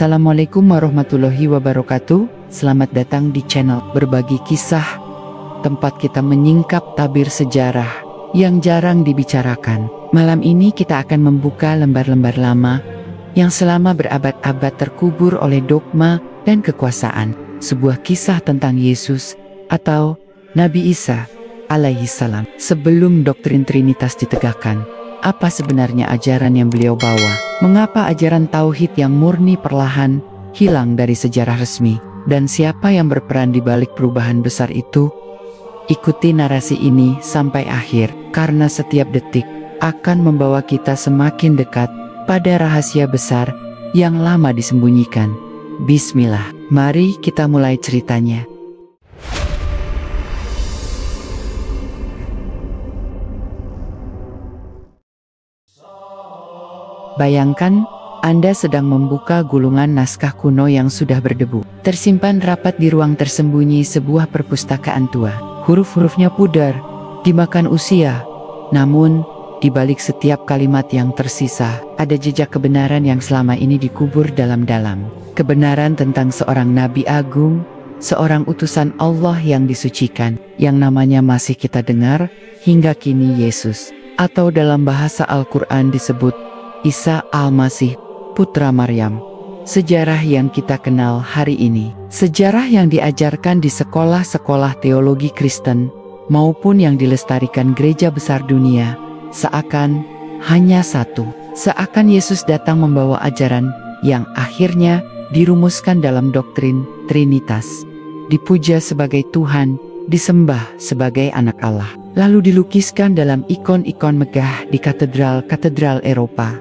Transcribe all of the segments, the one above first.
Assalamualaikum warahmatullahi wabarakatuh. Selamat datang di channel Berbagi Kisah, tempat kita menyingkap tabir sejarah yang jarang dibicarakan. Malam ini kita akan membuka lembar-lembar lama yang selama berabad-abad terkubur oleh dogma dan kekuasaan. Sebuah kisah tentang Yesus atau Nabi Isa alaihissalam. Sebelum doktrin Trinitas ditegakkan, apa sebenarnya ajaran yang beliau bawa? Mengapa ajaran tauhid yang murni perlahan hilang dari sejarah resmi? Dan siapa yang berperan di balik perubahan besar itu? Ikuti narasi ini sampai akhir, karena setiap detik akan membawa kita semakin dekat pada rahasia besar yang lama disembunyikan. Bismillah, mari kita mulai ceritanya. Bayangkan, Anda sedang membuka gulungan naskah kuno yang sudah berdebu. Tersimpan rapat di ruang tersembunyi sebuah perpustakaan tua. Huruf-hurufnya pudar, dimakan usia. Namun, di balik setiap kalimat yang tersisa, ada jejak kebenaran yang selama ini dikubur dalam-dalam. Kebenaran tentang seorang Nabi Agung, seorang utusan Allah yang disucikan, yang namanya masih kita dengar hingga kini, Yesus. Atau dalam bahasa Al-Quran disebut Isa Al-Masih, putra Maryam. Sejarah yang kita kenal hari ini, sejarah yang diajarkan di sekolah-sekolah teologi Kristen maupun yang dilestarikan gereja besar dunia, seakan hanya satu. Seakan Yesus datang membawa ajaran yang akhirnya dirumuskan dalam doktrin Trinitas, dipuja sebagai Tuhan, disembah sebagai anak Allah, lalu dilukiskan dalam ikon-ikon megah di katedral-katedral Eropa.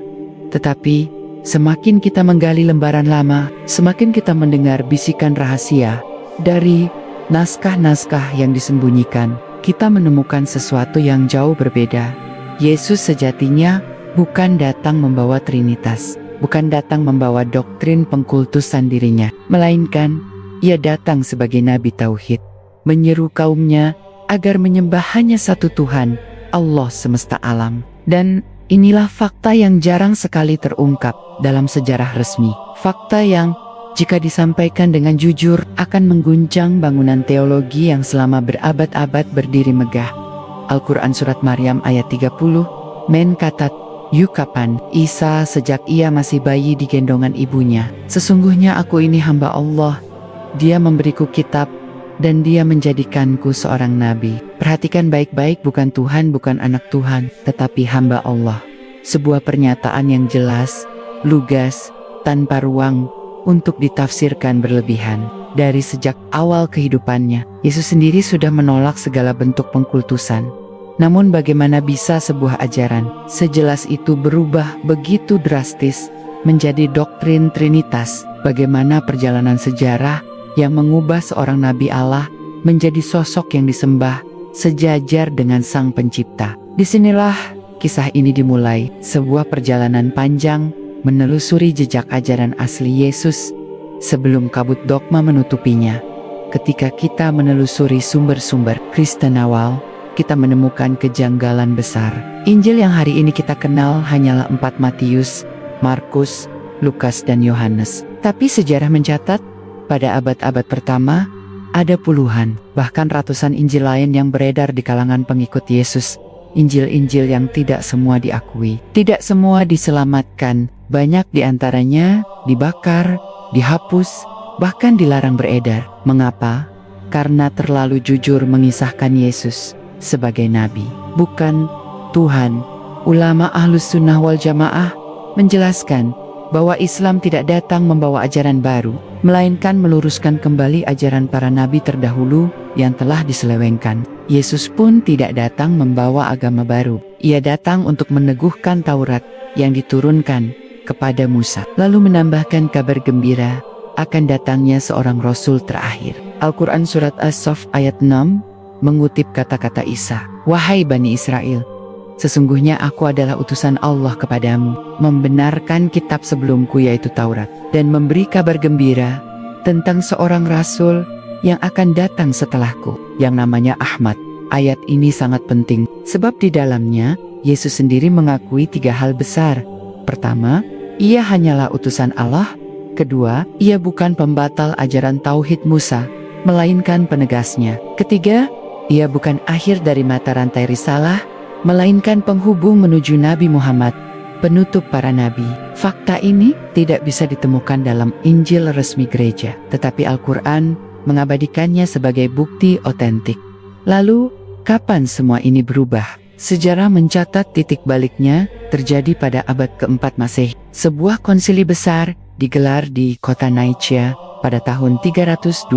Tetapi, semakin kita menggali lembaran lama, semakin kita mendengar bisikan rahasia dari naskah-naskah yang disembunyikan. Kita menemukan sesuatu yang jauh berbeda. Yesus sejatinya bukan datang membawa Trinitas, bukan datang membawa doktrin pengkultusan dirinya, melainkan ia datang sebagai Nabi Tauhid, menyeru kaumnya agar menyembah hanya satu Tuhan, Allah semesta alam. Dan inilah fakta yang jarang sekali terungkap dalam sejarah resmi. Fakta yang, jika disampaikan dengan jujur, akan mengguncang bangunan teologi yang selama berabad-abad berdiri megah. Al-Quran Surat Maryam ayat 30, Men katat, Yukapan, Isa sejak ia masih bayi di gendongan ibunya. Sesungguhnya aku ini hamba Allah, dia memberiku kitab, dan dia menjadikanku seorang nabi. Perhatikan baik-baik, bukan Tuhan, bukan anak Tuhan, tetapi hamba Allah. Sebuah pernyataan yang jelas, lugas, tanpa ruang untuk ditafsirkan berlebihan. Dari sejak awal kehidupannya, Yesus sendiri sudah menolak segala bentuk pengkultusan. Namun bagaimana bisa sebuah ajaran sejelas itu berubah begitu drastis menjadi doktrin Trinitas? Bagaimana perjalanan sejarah yang mengubah seorang Nabi Allah menjadi sosok yang disembah sejajar dengan Sang Pencipta? Disinilah kisah ini dimulai, sebuah perjalanan panjang menelusuri jejak ajaran asli Yesus sebelum kabut dogma menutupinya. Ketika kita menelusuri sumber-sumber Kristen awal, kita menemukan kejanggalan besar. Injil yang hari ini kita kenal hanyalah 4 Matius, Markus, Lukas, dan Yohanes. Tapi sejarah mencatat, pada abad-abad pertama, ada puluhan, bahkan ratusan Injil lain yang beredar di kalangan pengikut Yesus. Injil-Injil yang tidak semua diakui, tidak semua diselamatkan. Banyak di antaranya dibakar, dihapus, bahkan dilarang beredar. Mengapa? Karena terlalu jujur mengisahkan Yesus sebagai Nabi, bukan Tuhan. Ulama Ahlus Sunnah wal Jamaah menjelaskan bahwa Islam tidak datang membawa ajaran baru, melainkan meluruskan kembali ajaran para nabi terdahulu yang telah diselewengkan. Yesus pun tidak datang membawa agama baru. Ia datang untuk meneguhkan Taurat yang diturunkan kepada Musa, lalu menambahkan kabar gembira akan datangnya seorang Rasul terakhir. Al-Quran Surat As-Saff ayat 6 mengutip kata-kata Isa, "Wahai Bani Israel, sesungguhnya aku adalah utusan Allah kepadamu, membenarkan kitab sebelumku yaitu Taurat, dan memberi kabar gembira tentang seorang Rasul yang akan datang setelahku, yang namanya Ahmad." Ayat ini sangat penting, sebab di dalamnya Yesus sendiri mengakui 3 hal besar. Pertama, ia hanyalah utusan Allah. Kedua, ia bukan pembatal ajaran Tauhid Musa, melainkan penegasnya. Ketiga, ia bukan akhir dari mata rantai risalah, melainkan penghubung menuju Nabi Muhammad, penutup para nabi. Fakta ini tidak bisa ditemukan dalam Injil resmi gereja, tetapi Al-Quran mengabadikannya sebagai bukti otentik. Lalu, kapan semua ini berubah? Sejarah mencatat titik baliknya terjadi pada abad keempat Masehi. Sebuah konsili besar digelar di kota Nicaea pada tahun 325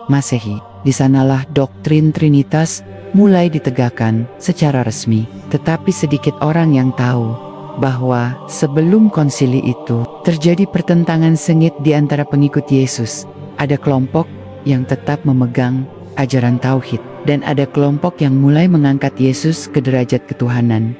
Masehi. Di sanalah doktrin Trinitas mulai ditegakkan secara resmi. Tetapi sedikit orang yang tahu bahwa sebelum konsili itu terjadi pertentangan sengit di antara pengikut Yesus. Ada kelompok yang tetap memegang ajaran tauhid, dan ada kelompok yang mulai mengangkat Yesus ke derajat ketuhanan.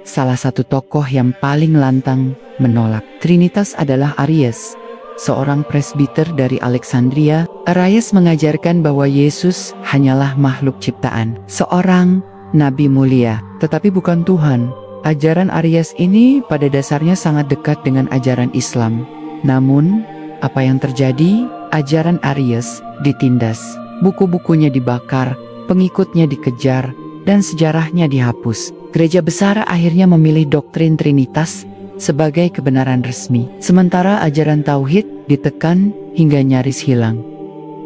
Salah satu tokoh yang paling lantang menolak Trinitas adalah Arius, seorang presbiter dari Alexandria. Arius mengajarkan bahwa Yesus hanyalah makhluk ciptaan, seorang nabi mulia, tetapi bukan Tuhan. Ajaran Arius ini pada dasarnya sangat dekat dengan ajaran Islam. Namun, apa yang terjadi? Ajaran Arius ditindas, buku-bukunya dibakar, pengikutnya dikejar, dan sejarahnya dihapus. Gereja besar akhirnya memilih doktrin Trinitas sebagai kebenaran resmi, sementara ajaran Tauhid ditekan hingga nyaris hilang.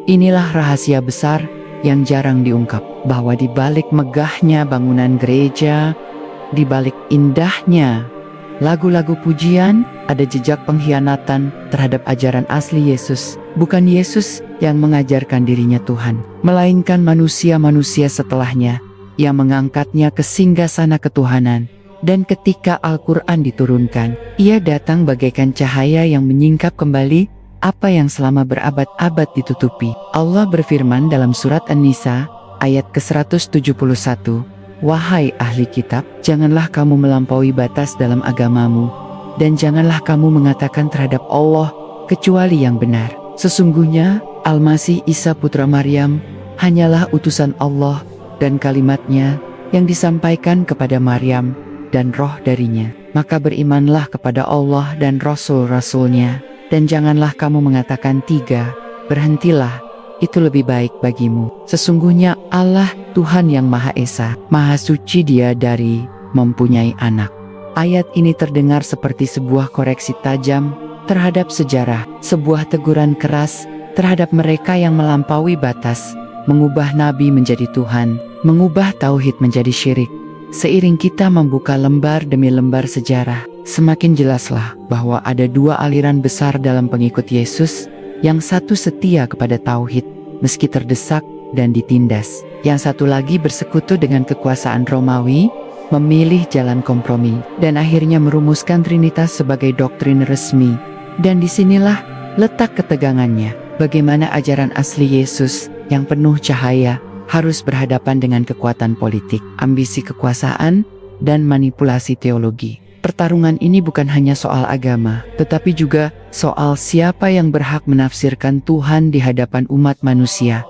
Inilah rahasia besar yang jarang diungkap, bahwa di balik megahnya bangunan gereja, di balik indahnya lagu-lagu pujian, ada jejak pengkhianatan terhadap ajaran asli Yesus. Bukan Yesus yang mengajarkan dirinya Tuhan, melainkan manusia-manusia setelahnya yang mengangkatnya ke singgasana ketuhanan. Dan ketika Al-Quran diturunkan, ia datang bagaikan cahaya yang menyingkap kembali apa yang selama berabad-abad ditutupi. Allah berfirman dalam surat An-Nisa ayat ke-171, "Wahai ahli kitab, janganlah kamu melampaui batas dalam agamamu, dan janganlah kamu mengatakan terhadap Allah kecuali yang benar. Sesungguhnya Al-Masih Isa putra Maryam hanyalah utusan Allah dan kalimatnya yang disampaikan kepada Maryam dan roh darinya. Maka berimanlah kepada Allah dan Rasul-Rasulnya, dan janganlah kamu mengatakan tiga, berhentilah, itu lebih baik bagimu. Sesungguhnya Allah Tuhan yang Maha Esa, Maha Suci Dia dari mempunyai anak." Ayat ini terdengar seperti sebuah koreksi tajam terhadap sejarah, sebuah teguran keras terhadap mereka yang melampaui batas, mengubah nabi menjadi Tuhan, mengubah tauhid menjadi syirik. Seiring kita membuka lembar demi lembar sejarah, semakin jelaslah bahwa ada dua aliran besar dalam pengikut Yesus. Yang satu setia kepada tauhid meski terdesak dan ditindas. Yang satu lagi bersekutu dengan kekuasaan Romawi, memilih jalan kompromi, dan akhirnya merumuskan Trinitas sebagai doktrin resmi. Dan disinilah letak ketegangannya. Bagaimana ajaran asli Yesus yang penuh cahaya harus berhadapan dengan kekuatan politik, ambisi kekuasaan, dan manipulasi teologi. Pertarungan ini bukan hanya soal agama, tetapi juga soal siapa yang berhak menafsirkan Tuhan di hadapan umat manusia.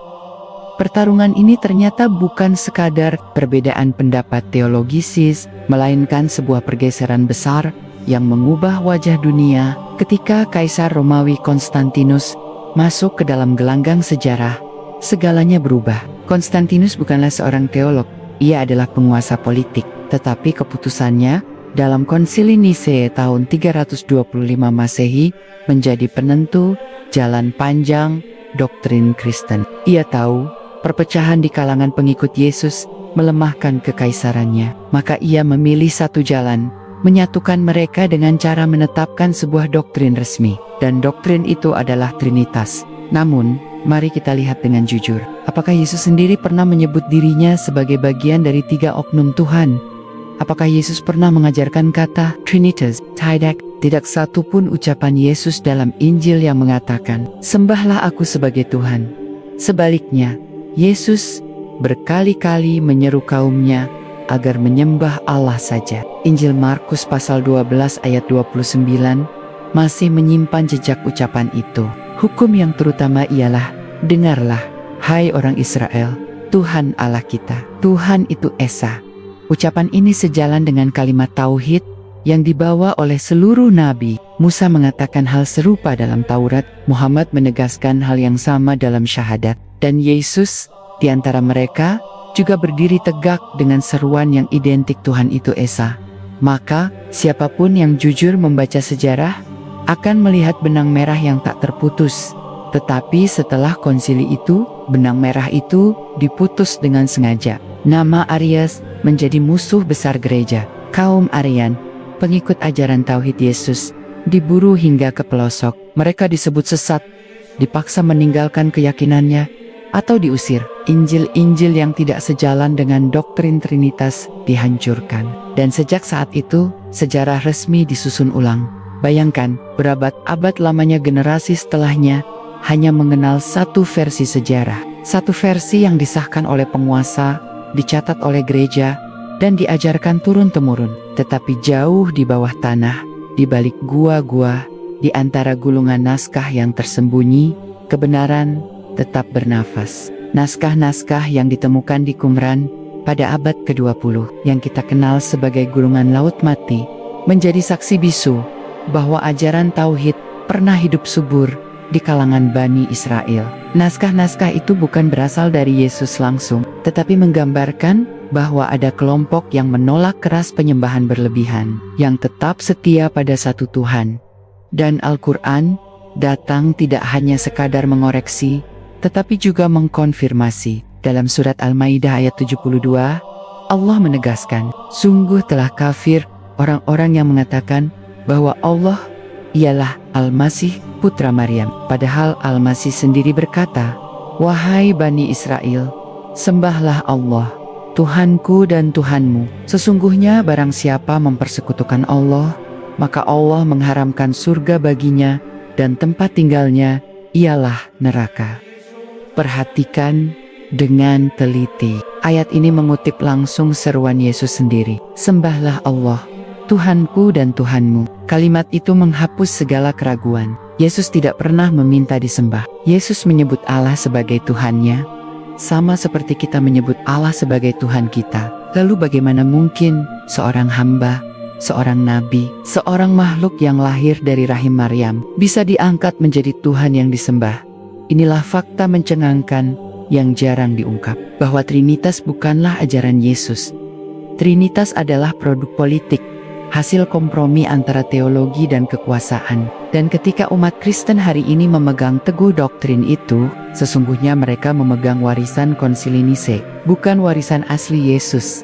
Pertarungan ini ternyata bukan sekadar perbedaan pendapat teologisis, melainkan sebuah pergeseran besar yang mengubah wajah dunia ketika Kaisar Romawi Konstantinus masuk ke dalam gelanggang sejarah. Segalanya berubah. Konstantinus bukanlah seorang teolog, ia adalah penguasa politik, tetapi keputusannya dalam konsili Nisea tahun 325 Masehi menjadi penentu jalan panjang doktrin Kristen. Ia tahu perpecahan di kalangan pengikut Yesus melemahkan kekaisarannya, maka ia memilih satu jalan, menyatukan mereka dengan cara menetapkan sebuah doktrin resmi, dan doktrin itu adalah Trinitas. Namun, mari kita lihat dengan jujur, apakah Yesus sendiri pernah menyebut dirinya sebagai bagian dari tiga oknum Tuhan? Apakah Yesus pernah mengajarkan kata Trinitas, Tidak? Tidak satu pun ucapan Yesus dalam Injil yang mengatakan, "Sembahlah aku sebagai Tuhan." Sebaliknya, Yesus berkali-kali menyeru kaumnya agar menyembah Allah saja. Injil Markus pasal 12 ayat 29 masih menyimpan jejak ucapan itu. Hukum yang terutama ialah, dengarlah, hai orang Israel, Tuhan Allah kita, Tuhan itu Esa. Ucapan ini sejalan dengan kalimat tauhid yang dibawa oleh seluruh nabi Musa mengatakan hal serupa dalam Taurat, Muhammad menegaskan hal yang sama dalam syahadat, dan Yesus di antara mereka juga berdiri tegak dengan seruan yang identik, Tuhan itu Esa. Maka, siapapun yang jujur membaca sejarah akan melihat benang merah yang tak terputus. Tetapi setelah konsili itu, benang merah itu diputus dengan sengaja. Nama Arius menjadi musuh besar gereja. Kaum Arian, pengikut ajaran Tauhid Yesus, diburu hingga ke pelosok. Mereka disebut sesat, dipaksa meninggalkan keyakinannya, atau diusir. Injil-injil yang tidak sejalan dengan doktrin Trinitas dihancurkan. Dan sejak saat itu, sejarah resmi disusun ulang. Bayangkan, berabad-abad lamanya generasi setelahnya hanya mengenal satu versi sejarah. Satu versi yang disahkan oleh penguasa, dicatat oleh gereja, dan diajarkan turun-temurun. Tetapi jauh di bawah tanah, di balik gua-gua, di antara gulungan naskah yang tersembunyi, kebenaran tetap bernafas. Naskah-naskah yang ditemukan di Qumran pada abad ke-20, yang kita kenal sebagai gulungan laut mati, menjadi saksi bisu bahwa ajaran Tauhid pernah hidup subur di kalangan Bani Israel. Naskah-naskah itu bukan berasal dari Yesus langsung, tetapi menggambarkan bahwa ada kelompok yang menolak keras penyembahan berlebihan, yang tetap setia pada satu Tuhan. Dan Al-Quran datang tidak hanya sekadar mengoreksi, tetapi juga mengkonfirmasi. Dalam surat Al-Maidah ayat 72, Allah menegaskan, sungguh telah kafir orang-orang yang mengatakan bahwa Allah ialah Al-Masih putra Maryam. Padahal Al-Masih sendiri berkata, wahai Bani Israel, sembahlah Allah, Tuhanku dan Tuhanmu. Sesungguhnya barang siapa mempersekutukan Allah, maka Allah mengharamkan surga baginya, dan tempat tinggalnya ialah neraka. Perhatikan dengan teliti. Ayat ini mengutip langsung seruan Yesus sendiri. Sembahlah Allah, Tuhanku dan Tuhanmu. Kalimat itu menghapus segala keraguan. Yesus tidak pernah meminta disembah. Yesus menyebut Allah sebagai Tuhannya, sama seperti kita menyebut Allah sebagai Tuhan kita. Lalu bagaimana mungkin seorang hamba, seorang nabi, seorang makhluk yang lahir dari rahim Maryam bisa diangkat menjadi Tuhan yang disembah? Inilah fakta mencengangkan yang jarang diungkap, bahwa Trinitas bukanlah ajaran Yesus. Trinitas adalah produk politik, hasil kompromi antara teologi dan kekuasaan. Dan ketika umat Kristen hari ini memegang teguh doktrin itu, sesungguhnya mereka memegang warisan Konsili Nise, bukan warisan asli Yesus.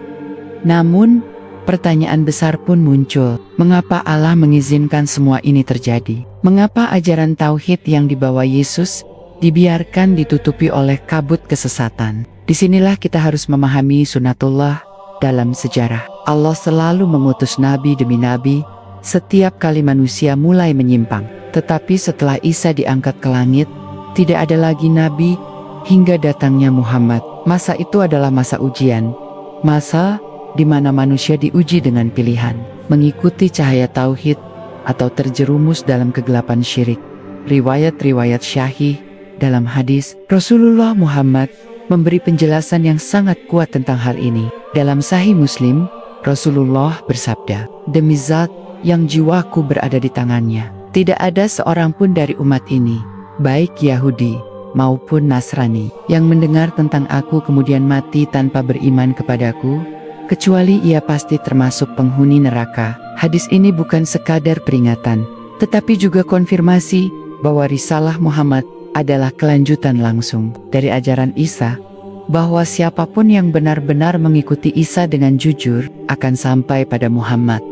Namun, pertanyaan besar pun muncul. Mengapa Allah mengizinkan semua ini terjadi? Mengapa ajaran Tauhid yang dibawa Yesus dibiarkan ditutupi oleh kabut kesesatan? Disinilah kita harus memahami sunatullah dalam sejarah. Allah selalu mengutus nabi demi nabi setiap kali manusia mulai menyimpang. Tetapi setelah Isa diangkat ke langit, tidak ada lagi nabi hingga datangnya Muhammad. Masa itu adalah masa ujian, masa di mana manusia diuji dengan pilihan, mengikuti cahaya tauhid atau terjerumus dalam kegelapan syirik. Riwayat-riwayat syahih dalam hadis Rasulullah Muhammad memberi penjelasan yang sangat kuat tentang hal ini. Dalam Sahih Muslim, Rasulullah bersabda, demi zat yang jiwaku berada di tangannya, tidak ada seorang pun dari umat ini, baik Yahudi maupun Nasrani, yang mendengar tentang aku kemudian mati tanpa beriman kepadaku, kecuali ia pasti termasuk penghuni neraka. Hadis ini bukan sekadar peringatan, tetapi juga konfirmasi bahwa risalah Muhammad adalah kelanjutan langsung dari ajaran Isa, bahwa siapapun yang benar-benar mengikuti Isa dengan jujur akan sampai pada Muhammad.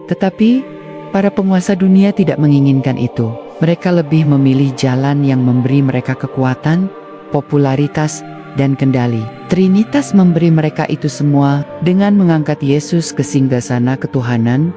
Tetapi para penguasa dunia tidak menginginkan itu. Mereka lebih memilih jalan yang memberi mereka kekuatan, popularitas, dan kendali. Trinitas memberi mereka itu semua dengan mengangkat Yesus ke singgasana ketuhanan.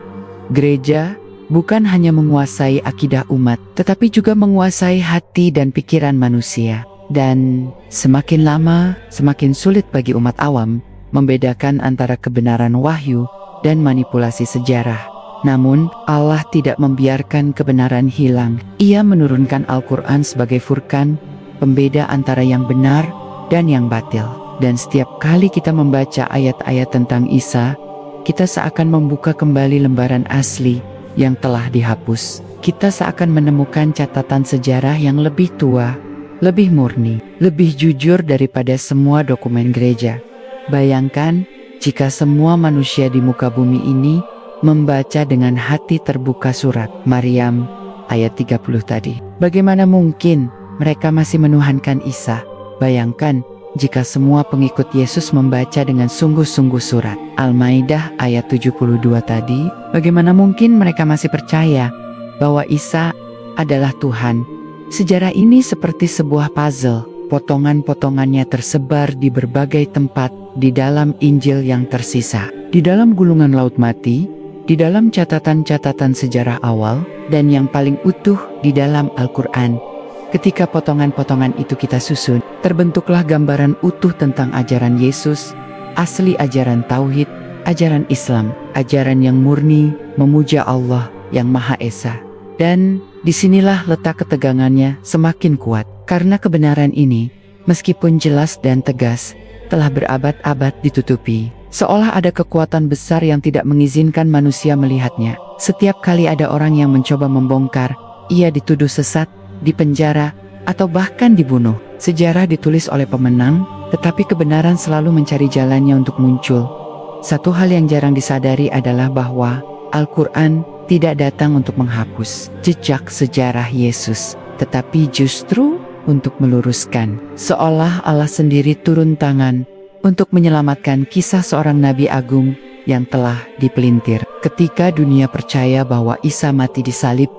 Gereja bukan hanya menguasai akidah umat, tetapi juga menguasai hati dan pikiran manusia. Dan semakin lama, semakin sulit bagi umat awam membedakan antara kebenaran wahyu dan manipulasi sejarah. Namun, Allah tidak membiarkan kebenaran hilang. Ia menurunkan Al-Quran sebagai furqan, pembeda antara yang benar dan yang batil. Dan setiap kali kita membaca ayat-ayat tentang Isa, kita seakan membuka kembali lembaran asli yang telah dihapus. Kita seakan menemukan catatan sejarah yang lebih tua, lebih murni, lebih jujur daripada semua dokumen gereja. Bayangkan jika semua manusia di muka bumi ini membaca dengan hati terbuka surat Maryam ayat 30 tadi. Bagaimana mungkin mereka masih menuhankan Isa? Bayangkan jika semua pengikut Yesus membaca dengan sungguh-sungguh surat Al-Maidah ayat 72 tadi. Bagaimana mungkin mereka masih percaya bahwa Isa adalah Tuhan? Sejarah ini seperti sebuah puzzle. Potongan-potongannya tersebar di berbagai tempat di dalam Injil yang tersisa, di dalam gulungan laut mati, di dalam catatan-catatan sejarah awal, dan yang paling utuh di dalam Al-Quran. Ketika potongan-potongan itu kita susun, terbentuklah gambaran utuh tentang ajaran Yesus, asli ajaran Tauhid, ajaran Islam, ajaran yang murni, memuja Allah yang Maha Esa. Dan disinilah letak ketegangannya semakin kuat, karena kebenaran ini, meskipun jelas dan tegas, telah berabad-abad ditutupi. Seolah ada kekuatan besar yang tidak mengizinkan manusia melihatnya. Setiap kali ada orang yang mencoba membongkar, ia dituduh sesat, dipenjara, atau bahkan dibunuh. Sejarah ditulis oleh pemenang, tetapi kebenaran selalu mencari jalannya untuk muncul. Satu hal yang jarang disadari adalah bahwa Al-Quran tidak datang untuk menghapus jejak sejarah Yesus, tetapi justru untuk meluruskan. Seolah Allah sendiri turun tangan untuk menyelamatkan kisah seorang Nabi Agung yang telah dipelintir. Ketika dunia percaya bahwa Isa mati disalib,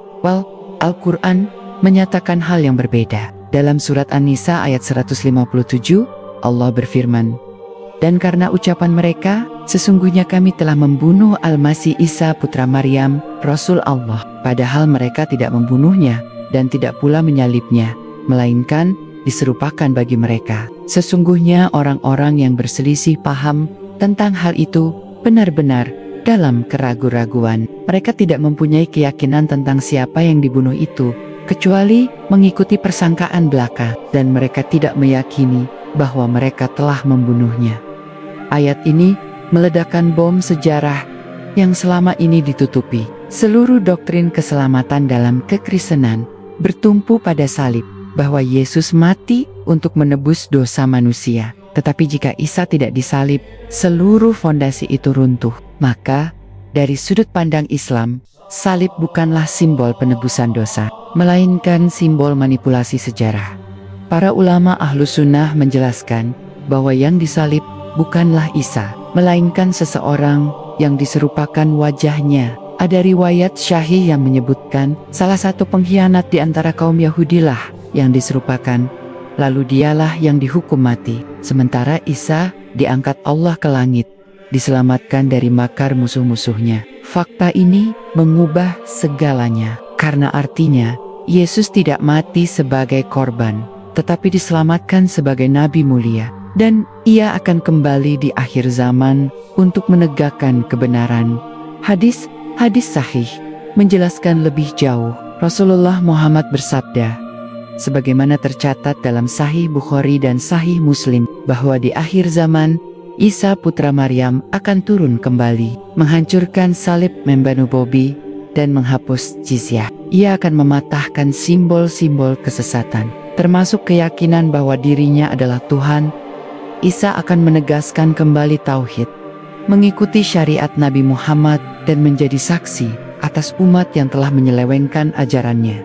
Al-Quran menyatakan hal yang berbeda. Dalam surat An-Nisa ayat 157, Allah berfirman, "Dan karena ucapan mereka, sesungguhnya kami telah membunuh Al-Masih Isa putra Maryam, Rasul Allah. Padahal mereka tidak membunuhnya dan tidak pula menyalibnya, melainkan diserupakan bagi mereka. Sesungguhnya orang-orang yang berselisih paham tentang hal itu benar-benar dalam keraguan-raguan. Mereka tidak mempunyai keyakinan tentang siapa yang dibunuh itu, kecuali mengikuti persangkaan belaka, dan mereka tidak meyakini bahwa mereka telah membunuhnya." Ayat ini meledakkan bom sejarah yang selama ini ditutupi. Seluruh doktrin keselamatan dalam kekristenan bertumpu pada salib, bahwa Yesus mati untuk menebus dosa manusia. Tetapi jika Isa tidak disalib, seluruh fondasi itu runtuh. Maka, dari sudut pandang Islam, salib bukanlah simbol penebusan dosa, melainkan simbol manipulasi sejarah. Para ulama Ahlus Sunnah menjelaskan bahwa yang disalib bukanlah Isa, melainkan seseorang yang diserupakan wajahnya. Ada riwayat syahih yang menyebutkan salah satu pengkhianat di antara kaum Yahudilah yang diserupakan, lalu dialah yang dihukum mati. Sementara Isa diangkat Allah ke langit, diselamatkan dari makar musuh-musuhnya. Fakta ini mengubah segalanya, karena artinya Yesus tidak mati sebagai korban, tetapi diselamatkan sebagai Nabi mulia. Dan ia akan kembali di akhir zaman untuk menegakkan kebenaran. Hadis sahih menjelaskan lebih jauh. Rasulullah Muhammad bersabda, sebagaimana tercatat dalam Sahih Bukhari dan Sahih Muslim, bahwa di akhir zaman Isa putra Maryam akan turun kembali, menghancurkan salib membanu Bobi dan menghapus jizyah. Ia akan mematahkan simbol-simbol kesesatan, termasuk keyakinan bahwa dirinya adalah Tuhan. Isa akan menegaskan kembali tauhid, mengikuti syariat Nabi Muhammad, dan menjadi saksi atas umat yang telah menyelewengkan ajarannya.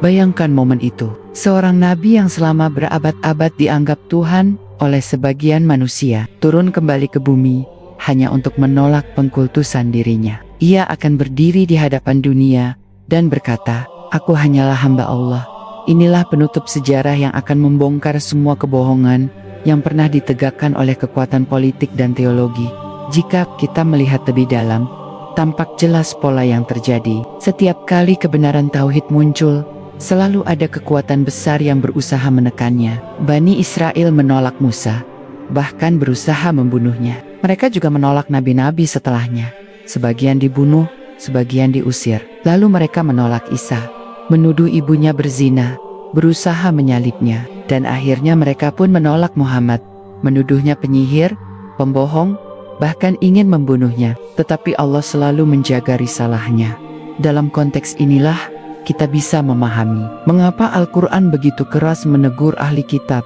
Bayangkan momen itu, seorang nabi yang selama berabad-abad dianggap Tuhan oleh sebagian manusia, turun kembali ke bumi hanya untuk menolak pengkultusan dirinya. Ia akan berdiri di hadapan dunia dan berkata, "Aku hanyalah hamba Allah." Inilah penutup sejarah yang akan membongkar semua kebohongan yang pernah ditegakkan oleh kekuatan politik dan teologi. Jika kita melihat lebih dalam, tampak jelas pola yang terjadi. Setiap kali kebenaran tauhid muncul, selalu ada kekuatan besar yang berusaha menekannya. Bani Israel menolak Musa, bahkan berusaha membunuhnya. Mereka juga menolak nabi-nabi setelahnya. Sebagian dibunuh, sebagian diusir. Lalu mereka menolak Isa, menuduh ibunya berzina, berusaha menyalibnya. Dan akhirnya mereka pun menolak Muhammad, menuduhnya penyihir, pembohong, bahkan ingin membunuhnya. Tetapi Allah selalu menjaga risalahnya. Dalam konteks inilah kita bisa memahami mengapa Al-Quran begitu keras menegur ahli kitab.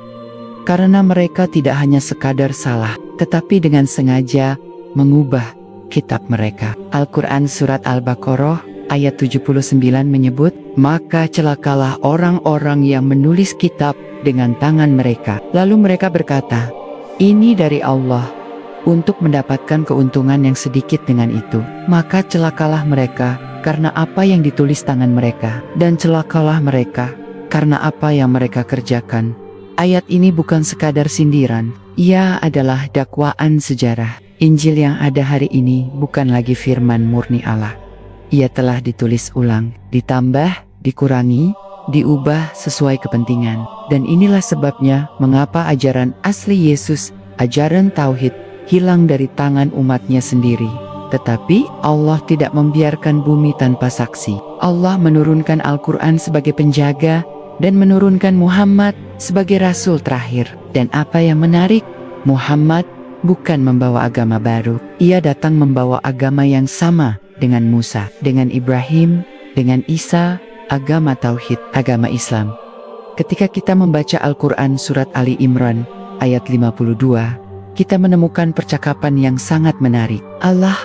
Karena mereka tidak hanya sekadar salah, tetapi dengan sengaja mengubah kitab mereka. Al-Quran Surat Al-Baqarah ayat 79 menyebut, maka celakalah orang-orang yang menulis kitab dengan tangan mereka. Lalu mereka berkata, ini dari Allah, untuk mendapatkan keuntungan yang sedikit dengan itu. Maka celakalah mereka karena apa yang ditulis tangan mereka, dan celakalah mereka karena apa yang mereka kerjakan. Ayat ini bukan sekadar sindiran, ia adalah dakwaan sejarah. Injil yang ada hari ini bukan lagi firman murni Allah. Ia telah ditulis ulang, ditambah, dikurangi, diubah sesuai kepentingan. Dan inilah sebabnya mengapa ajaran asli Yesus, ajaran Tauhid, hilang dari tangan umatnya sendiri. Tetapi Allah tidak membiarkan bumi tanpa saksi. Allah menurunkan Al-Quran sebagai penjaga dan menurunkan Muhammad sebagai Rasul terakhir. Dan apa yang menarik, Muhammad bukan membawa agama baru. Ia datang membawa agama yang sama dengan Musa, dengan Ibrahim, dengan Isa, agama Tauhid, agama Islam. Ketika kita membaca Al-Quran Surat Ali Imran ayat 52, kita menemukan percakapan yang sangat menarik. Allah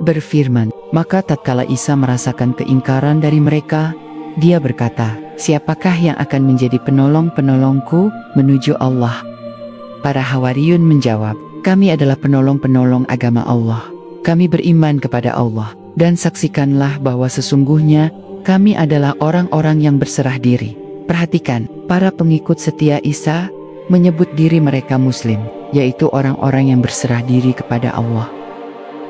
berfirman, maka tatkala Isa merasakan keingkaran dari mereka, dia berkata, siapakah yang akan menjadi penolong-penolongku menuju Allah? Para Hawariyun menjawab, kami adalah penolong-penolong agama Allah. Kami beriman kepada Allah, dan saksikanlah bahwa sesungguhnya kami adalah orang-orang yang berserah diri. Perhatikan, para pengikut setia Isa menyebut diri mereka Muslim, yaitu orang-orang yang berserah diri kepada Allah.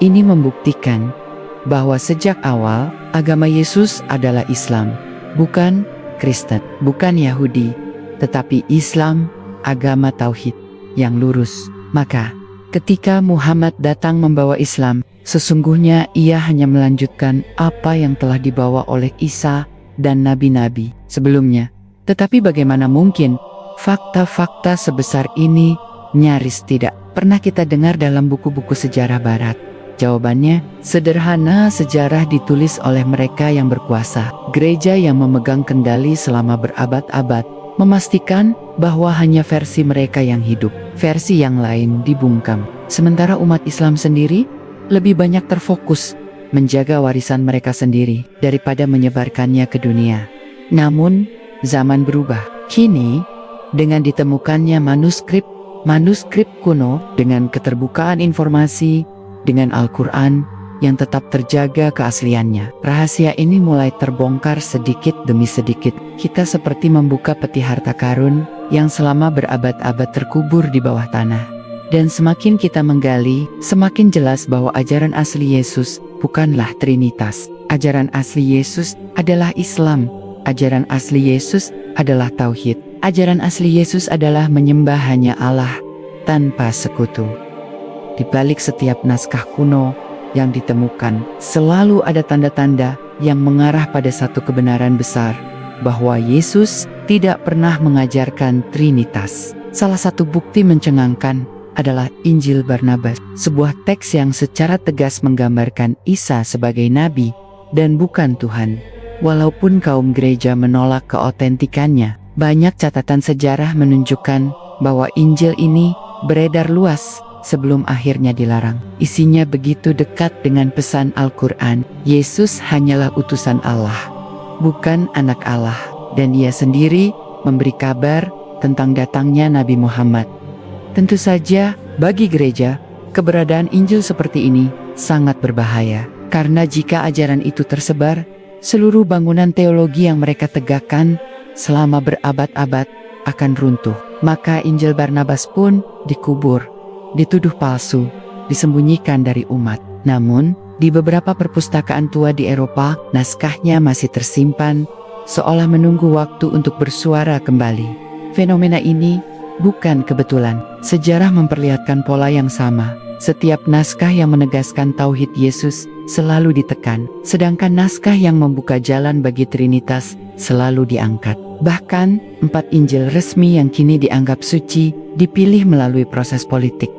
Ini membuktikan bahwa sejak awal agama Yesus adalah Islam, bukan Kristen, bukan Yahudi, tetapi Islam, agama Tauhid yang lurus. Maka, ketika Muhammad datang membawa Islam, sesungguhnya ia hanya melanjutkan apa yang telah dibawa oleh Isa dan nabi-nabi sebelumnya. Tetapi bagaimana mungkin fakta-fakta sebesar ini nyaris tidak pernah kita dengar dalam buku-buku sejarah Barat? Jawabannya sederhana, sejarah ditulis oleh mereka yang berkuasa. Gereja yang memegang kendali selama berabad-abad memastikan bahwa hanya versi mereka yang hidup, versi yang lain dibungkam. Sementara umat Islam sendiri lebih banyak terfokus menjaga warisan mereka sendiri daripada menyebarkannya ke dunia. Namun, zaman berubah. Kini, dengan ditemukannya manuskrip kuno, dengan keterbukaan informasi, dengan Al-Quran yang tetap terjaga keasliannya, rahasia ini mulai terbongkar sedikit demi sedikit. Kita seperti membuka peti harta karun yang selama berabad-abad terkubur di bawah tanah. Dan semakin kita menggali, semakin jelas bahwa ajaran asli Yesus bukanlah Trinitas. Ajaran asli Yesus adalah Islam. Ajaran asli Yesus adalah Tauhid. Ajaran asli Yesus adalah menyembah hanya Allah tanpa sekutu. Di balik setiap naskah kuno yang ditemukan, selalu ada tanda-tanda yang mengarah pada satu kebenaran besar, bahwa Yesus tidak pernah mengajarkan Trinitas. Salah satu bukti mencengangkan adalah Injil Barnabas, sebuah teks yang secara tegas menggambarkan Isa sebagai nabi dan bukan Tuhan. Walaupun kaum gereja menolak keotentikannya, banyak catatan sejarah menunjukkan bahwa Injil ini beredar luas sebelum akhirnya dilarang. Isinya begitu dekat dengan pesan Al-Quran. Yesus hanyalah utusan Allah, bukan anak Allah, dan ia sendiri memberi kabar tentang datangnya Nabi Muhammad. Tentu saja, bagi gereja, keberadaan Injil seperti ini sangat berbahaya. Karena jika ajaran itu tersebar, seluruh bangunan teologi yang mereka tegakkan selama berabad-abad akan runtuh. Maka Injil Barnabas pun dikubur, dituduh palsu, disembunyikan dari umat. Namun, di beberapa perpustakaan tua di Eropa, naskahnya masih tersimpan, seolah menunggu waktu untuk bersuara kembali. Fenomena ini bukan kebetulan. Sejarah memperlihatkan pola yang sama. Setiap naskah yang menegaskan Tauhid Yesus selalu ditekan, sedangkan naskah yang membuka jalan bagi Trinitas selalu diangkat. Bahkan, 4 Injil resmi yang kini dianggap suci dipilih melalui proses politik,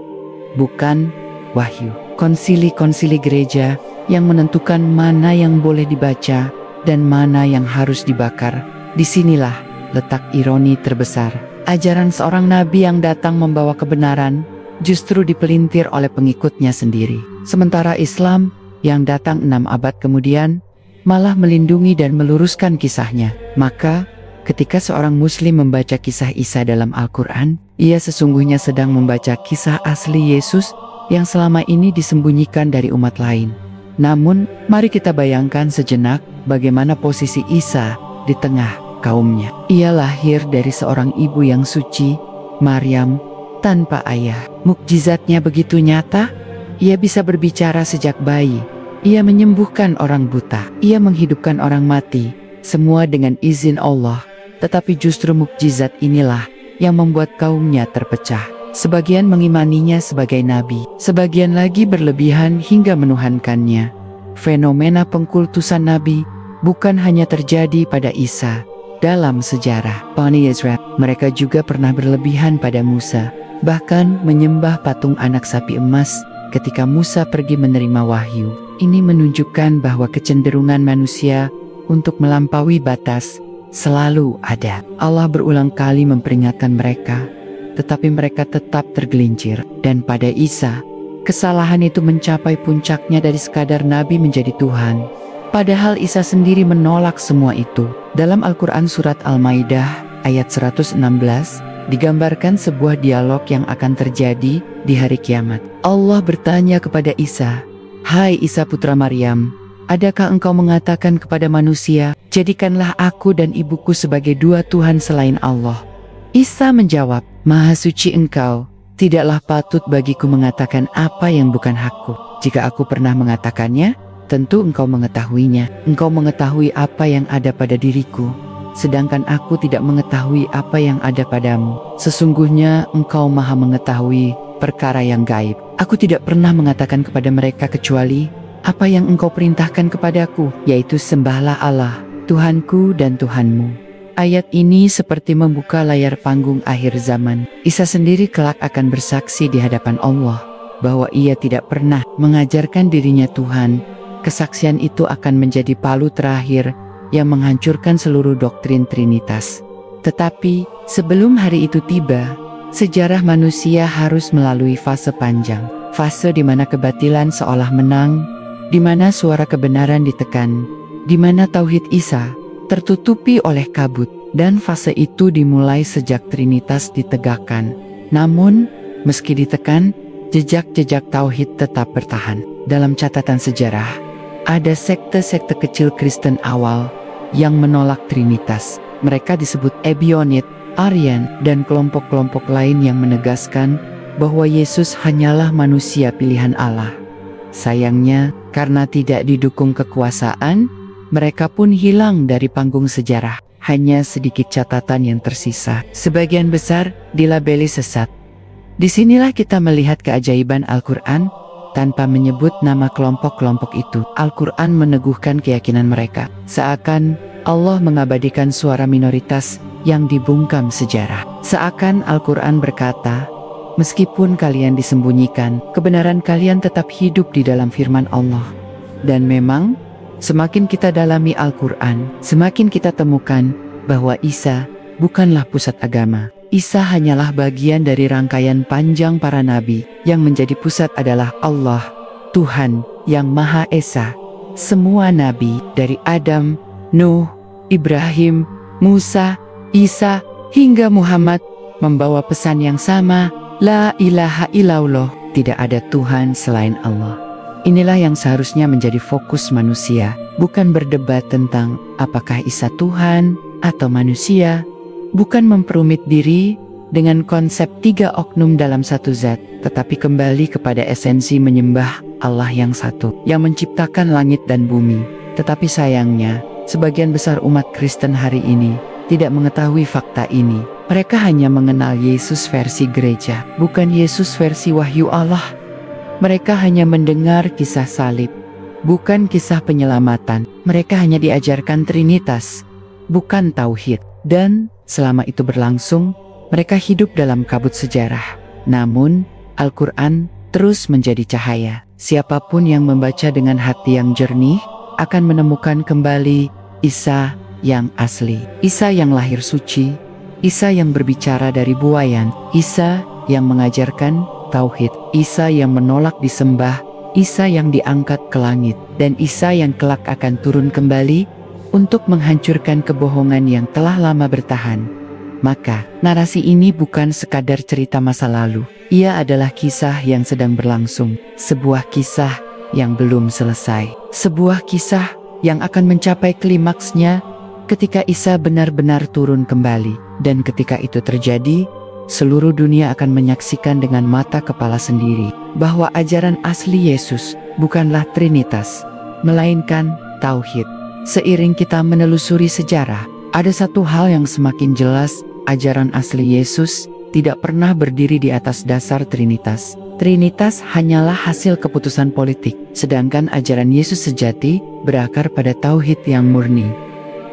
bukan wahyu. Konsili-konsili gereja yang menentukan mana yang boleh dibaca dan mana yang harus dibakar. Disinilah letak ironi terbesar. Ajaran seorang nabi yang datang membawa kebenaran justru dipelintir oleh pengikutnya sendiri. Sementara Islam yang datang 6 abad kemudian malah melindungi dan meluruskan kisahnya. Maka ketika seorang muslim membaca kisah Isa dalam Al-Quran, ia sesungguhnya sedang membaca kisah asli Yesus yang selama ini disembunyikan dari umat lain. Namun, mari kita bayangkan sejenak bagaimana posisi Isa di tengah kaumnya. Ia lahir dari seorang ibu yang suci, Maryam, tanpa ayah. Mukjizatnya begitu nyata, ia bisa berbicara sejak bayi. Ia menyembuhkan orang buta, ia menghidupkan orang mati, semua dengan izin Allah. Tetapi justru mukjizat inilah yang membuat kaumnya terpecah. Sebagian mengimaninya sebagai nabi, sebagian lagi berlebihan hingga menuhankannya. Fenomena pengkultusan nabi bukan hanya terjadi pada Isa. Dalam sejarah Bani Israel, mereka juga pernah berlebihan pada Musa, bahkan menyembah patung anak sapi emas ketika Musa pergi menerima wahyu. Ini menunjukkan bahwa kecenderungan manusia untuk melampaui batas selalu ada. Allah berulang kali memperingatkan mereka, tetapi mereka tetap tergelincir. Dan pada Isa, kesalahan itu mencapai puncaknya dari sekadar nabi menjadi Tuhan. Padahal Isa sendiri menolak semua itu. Dalam Al-Quran surat Al-Maidah ayat 116, digambarkan sebuah dialog yang akan terjadi di hari kiamat. Allah bertanya kepada Isa, "Hai Isa putra Maryam, adakah engkau mengatakan kepada manusia, jadikanlah aku dan ibuku sebagai dua Tuhan selain Allah?" Isa menjawab, "Maha suci engkau, tidaklah patut bagiku mengatakan apa yang bukan hakku. Jika aku pernah mengatakannya, tentu engkau mengetahuinya. Engkau mengetahui apa yang ada pada diriku, sedangkan aku tidak mengetahui apa yang ada padamu. Sesungguhnya engkau maha mengetahui perkara yang gaib. Aku tidak pernah mengatakan kepada mereka kecuali apa yang engkau perintahkan kepadaku, yaitu sembahlah Allah, Tuhanku dan Tuhanmu." Ayat ini seperti membuka layar panggung akhir zaman. Isa sendiri kelak akan bersaksi di hadapan Allah bahwa ia tidak pernah mengajarkan dirinya Tuhan. Kesaksian itu akan menjadi palu terakhir yang menghancurkan seluruh doktrin Trinitas. Tetapi sebelum hari itu tiba, sejarah manusia harus melalui fase panjang. Fase di mana kebatilan seolah menang, di mana suara kebenaran ditekan, di mana tauhid Isa tertutupi oleh kabut, dan fase itu dimulai sejak Trinitas ditegakkan. Namun, meski ditekan, jejak-jejak tauhid tetap bertahan. Dalam catatan sejarah, ada sekte-sekte kecil Kristen awal yang menolak Trinitas. Mereka disebut Ebionit, Arian, dan kelompok-kelompok lain yang menegaskan bahwa Yesus hanyalah manusia pilihan Allah. Sayangnya, karena tidak didukung kekuasaan, mereka pun hilang dari panggung sejarah. Hanya sedikit catatan yang tersisa. Sebagian besar dilabeli sesat. Disinilah kita melihat keajaiban Al-Quran tanpa menyebut nama kelompok-kelompok itu. Al-Quran meneguhkan keyakinan mereka, seakan Allah mengabadikan suara minoritas yang dibungkam sejarah. Seakan Al-Quran berkata, meskipun kalian disembunyikan, kebenaran kalian tetap hidup di dalam firman Allah. Dan memang, semakin kita dalami Al-Quran, semakin kita temukan bahwa Isa bukanlah pusat agama. Isa hanyalah bagian dari rangkaian panjang para nabi. Yang menjadi pusat adalah Allah, Tuhan yang Maha Esa. Semua nabi dari Adam, Nuh, Ibrahim, Musa, Isa, hingga Muhammad membawa pesan yang sama, La ilaha illallah, tidak ada Tuhan selain Allah. Inilah yang seharusnya menjadi fokus manusia, bukan berdebat tentang apakah Isa Tuhan atau manusia, bukan memperumit diri dengan konsep 3 oknum dalam satu zat, tetapi kembali kepada esensi menyembah Allah yang satu, yang menciptakan langit dan bumi. Tetapi sayangnya, sebagian besar umat Kristen hari ini tidak mengetahui fakta ini. Mereka hanya mengenal Yesus versi gereja, bukan Yesus versi wahyu Allah. Mereka hanya mendengar kisah salib, bukan kisah penyelamatan. Mereka hanya diajarkan Trinitas, bukan tauhid. Dan selama itu berlangsung, mereka hidup dalam kabut sejarah. Namun, Al-Quran terus menjadi cahaya. siapapun yang membaca dengan hati yang jernih akan menemukan kembali Isa yang asli. Isa yang lahir suci, Isa yang berbicara dari buayan, Isa yang mengajarkan tauhid, Isa yang menolak disembah, Isa yang diangkat ke langit, dan Isa yang kelak akan turun kembali untuk menghancurkan kebohongan yang telah lama bertahan. Maka, narasi ini bukan sekadar cerita masa lalu. Ia adalah kisah yang sedang berlangsung. Sebuah kisah yang belum selesai. Sebuah kisah yang akan mencapai klimaksnya ketika Isa benar-benar turun kembali. Dan ketika itu terjadi, seluruh dunia akan menyaksikan dengan mata kepala sendiri bahwa ajaran asli Yesus bukanlah Trinitas, melainkan Tauhid. Seiring kita menelusuri sejarah, ada satu hal yang semakin jelas, ajaran asli Yesus tidak pernah berdiri di atas dasar Trinitas. Trinitas hanyalah hasil keputusan politik, sedangkan ajaran Yesus sejati berakar pada tauhid yang murni.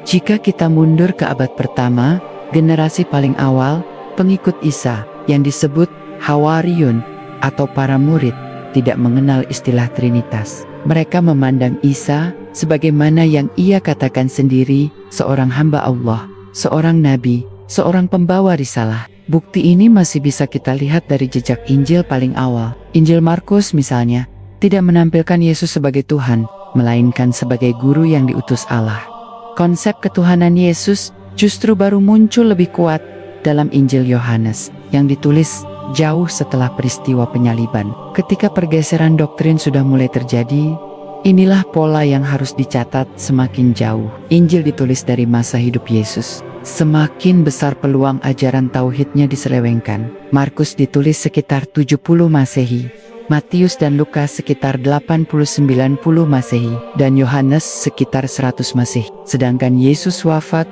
Jika kita mundur ke abad pertama, generasi paling awal, pengikut Isa, yang disebut Hawariyun atau para murid, tidak mengenal istilah Trinitas. Mereka memandang Isa sebagaimana yang ia katakan sendiri, seorang hamba Allah, seorang nabi, seorang pembawa risalah. Bukti ini masih bisa kita lihat dari jejak Injil paling awal. Injil Markus misalnya, tidak menampilkan Yesus sebagai Tuhan, melainkan sebagai guru yang diutus Allah. Konsep ketuhanan Yesus justru baru muncul lebih kuat dalam Injil Yohanes, yang ditulis jauh setelah peristiwa penyaliban. Ketika pergeseran doktrin sudah mulai terjadi, inilah pola yang harus dicatat. Semakin jauh Injil ditulis dari masa hidup Yesus, semakin besar peluang ajaran tauhidnya diselewengkan. Markus ditulis sekitar 70 Masehi, Matius dan Lukas sekitar 80-90 Masehi, dan Yohanes sekitar 100 Masehi. Sedangkan Yesus wafat,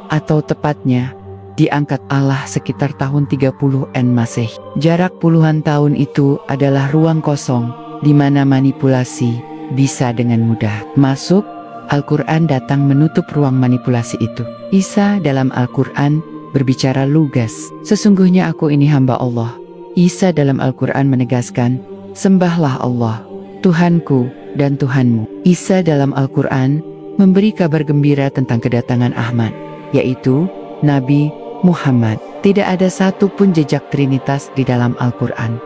atau tepatnya diangkat Allah sekitar tahun 30-an Masehi. Jarak puluhan tahun itu adalah ruang kosong di mana manipulasi bisa dengan mudah masuk. Al-Quran datang menutup ruang manipulasi itu. Isa dalam Al-Quran berbicara lugas, sesungguhnya aku ini hamba Allah. Isa dalam Al-Quran menegaskan, sembahlah Allah, Tuhanku dan Tuhanmu. Isa dalam Al-Quran memberi kabar gembira tentang kedatangan Ahmad, yaitu Nabi Muhammad. Tidak ada satupun jejak Trinitas di dalam Al-Quran.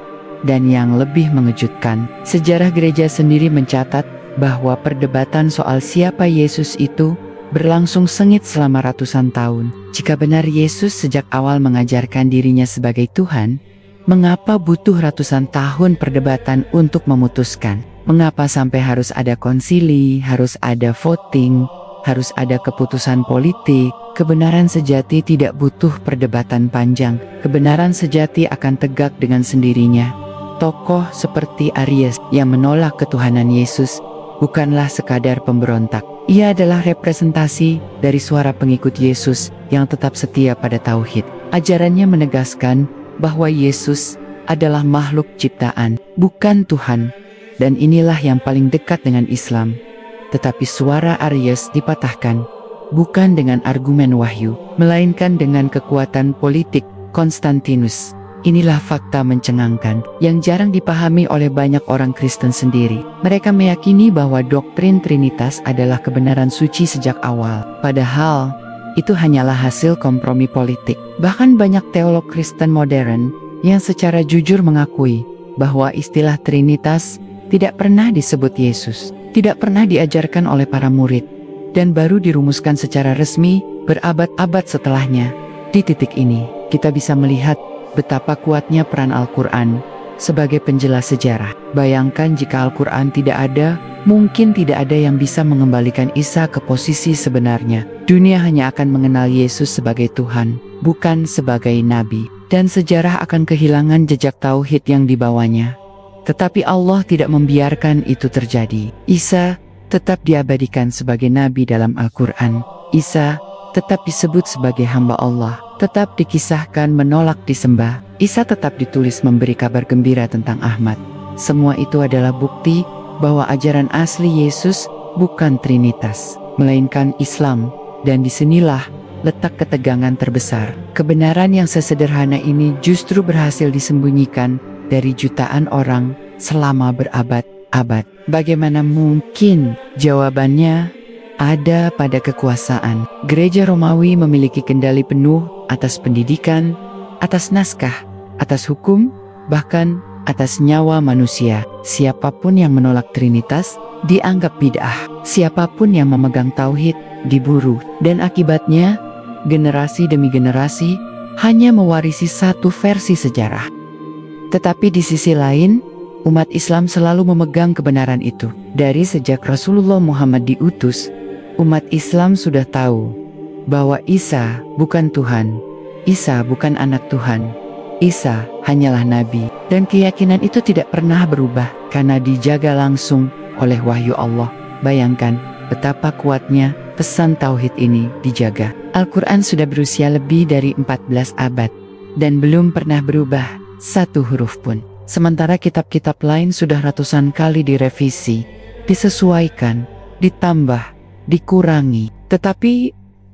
Dan yang lebih mengejutkan, sejarah gereja sendiri mencatat bahwa perdebatan soal siapa Yesus itu berlangsung sengit selama ratusan tahun. Jika benar Yesus sejak awal mengajarkan dirinya sebagai Tuhan, mengapa butuh ratusan tahun perdebatan untuk memutuskan? Mengapa sampai harus ada konsili, harus ada voting, harus ada keputusan politik? Kebenaran sejati tidak butuh perdebatan panjang. Kebenaran sejati akan tegak dengan sendirinya. Tokoh seperti Aries yang menolak ketuhanan Yesus bukanlah sekadar pemberontak. Ia adalah representasi dari suara pengikut Yesus yang tetap setia pada tauhid. Ajarannya menegaskan bahwa Yesus adalah makhluk ciptaan, bukan Tuhan. Dan inilah yang paling dekat dengan Islam. Tetapi suara Aries dipatahkan, bukan dengan argumen wahyu, melainkan dengan kekuatan politik Konstantinus. Inilah fakta mencengangkan yang jarang dipahami oleh banyak orang Kristen sendiri. Mereka meyakini bahwa doktrin Trinitas adalah kebenaran suci sejak awal. Padahal, itu hanyalah hasil kompromi politik. Bahkan banyak teolog Kristen modern yang secara jujur mengakui bahwa istilah Trinitas tidak pernah disebut Yesus, tidak pernah diajarkan oleh para murid, dan baru dirumuskan secara resmi berabad-abad setelahnya. Di titik ini, kita bisa melihat betapa kuatnya peran Al-Quran sebagai penjelas sejarah. Bayangkan jika Al-Quran tidak ada, mungkin tidak ada yang bisa mengembalikan Isa ke posisi sebenarnya. Dunia hanya akan mengenal Yesus sebagai Tuhan, bukan sebagai Nabi, dan sejarah akan kehilangan jejak tauhid yang dibawanya. Tetapi Allah tidak membiarkan itu terjadi. Isa tetap diabadikan sebagai Nabi dalam Al-Quran. Isa tetap disebut sebagai hamba Allah, tetap dikisahkan menolak disembah. Isa tetap ditulis memberi kabar gembira tentang Ahmad. Semua itu adalah bukti bahwa ajaran asli Yesus bukan Trinitas, melainkan Islam. Dan disinilah letak ketegangan terbesar. Kebenaran yang sesederhana ini justru berhasil disembunyikan dari jutaan orang selama berabad abad. Bagaimana mungkin? Jawabannya ada pada kekuasaan. Gereja Romawi memiliki kendali penuh atas pendidikan, atas naskah, atas hukum, bahkan atas nyawa manusia. Siapapun yang menolak Trinitas dianggap bid'ah. Siapapun yang memegang tauhid diburu. Dan akibatnya, generasi demi generasi hanya mewarisi satu versi sejarah. Tetapi di sisi lain, umat Islam selalu memegang kebenaran itu. Dari sejak Rasulullah Muhammad diutus, umat Islam sudah tahu bahwa Isa bukan Tuhan, Isa bukan anak Tuhan, Isa hanyalah Nabi. Dan keyakinan itu tidak pernah berubah karena dijaga langsung oleh wahyu Allah. Bayangkan betapa kuatnya pesan tauhid ini dijaga. Al-Quran sudah berusia lebih dari 14 abad dan belum pernah berubah satu huruf pun. Sementara kitab-kitab lain sudah ratusan kali direvisi, disesuaikan, ditambah, dikurangi. Tetapi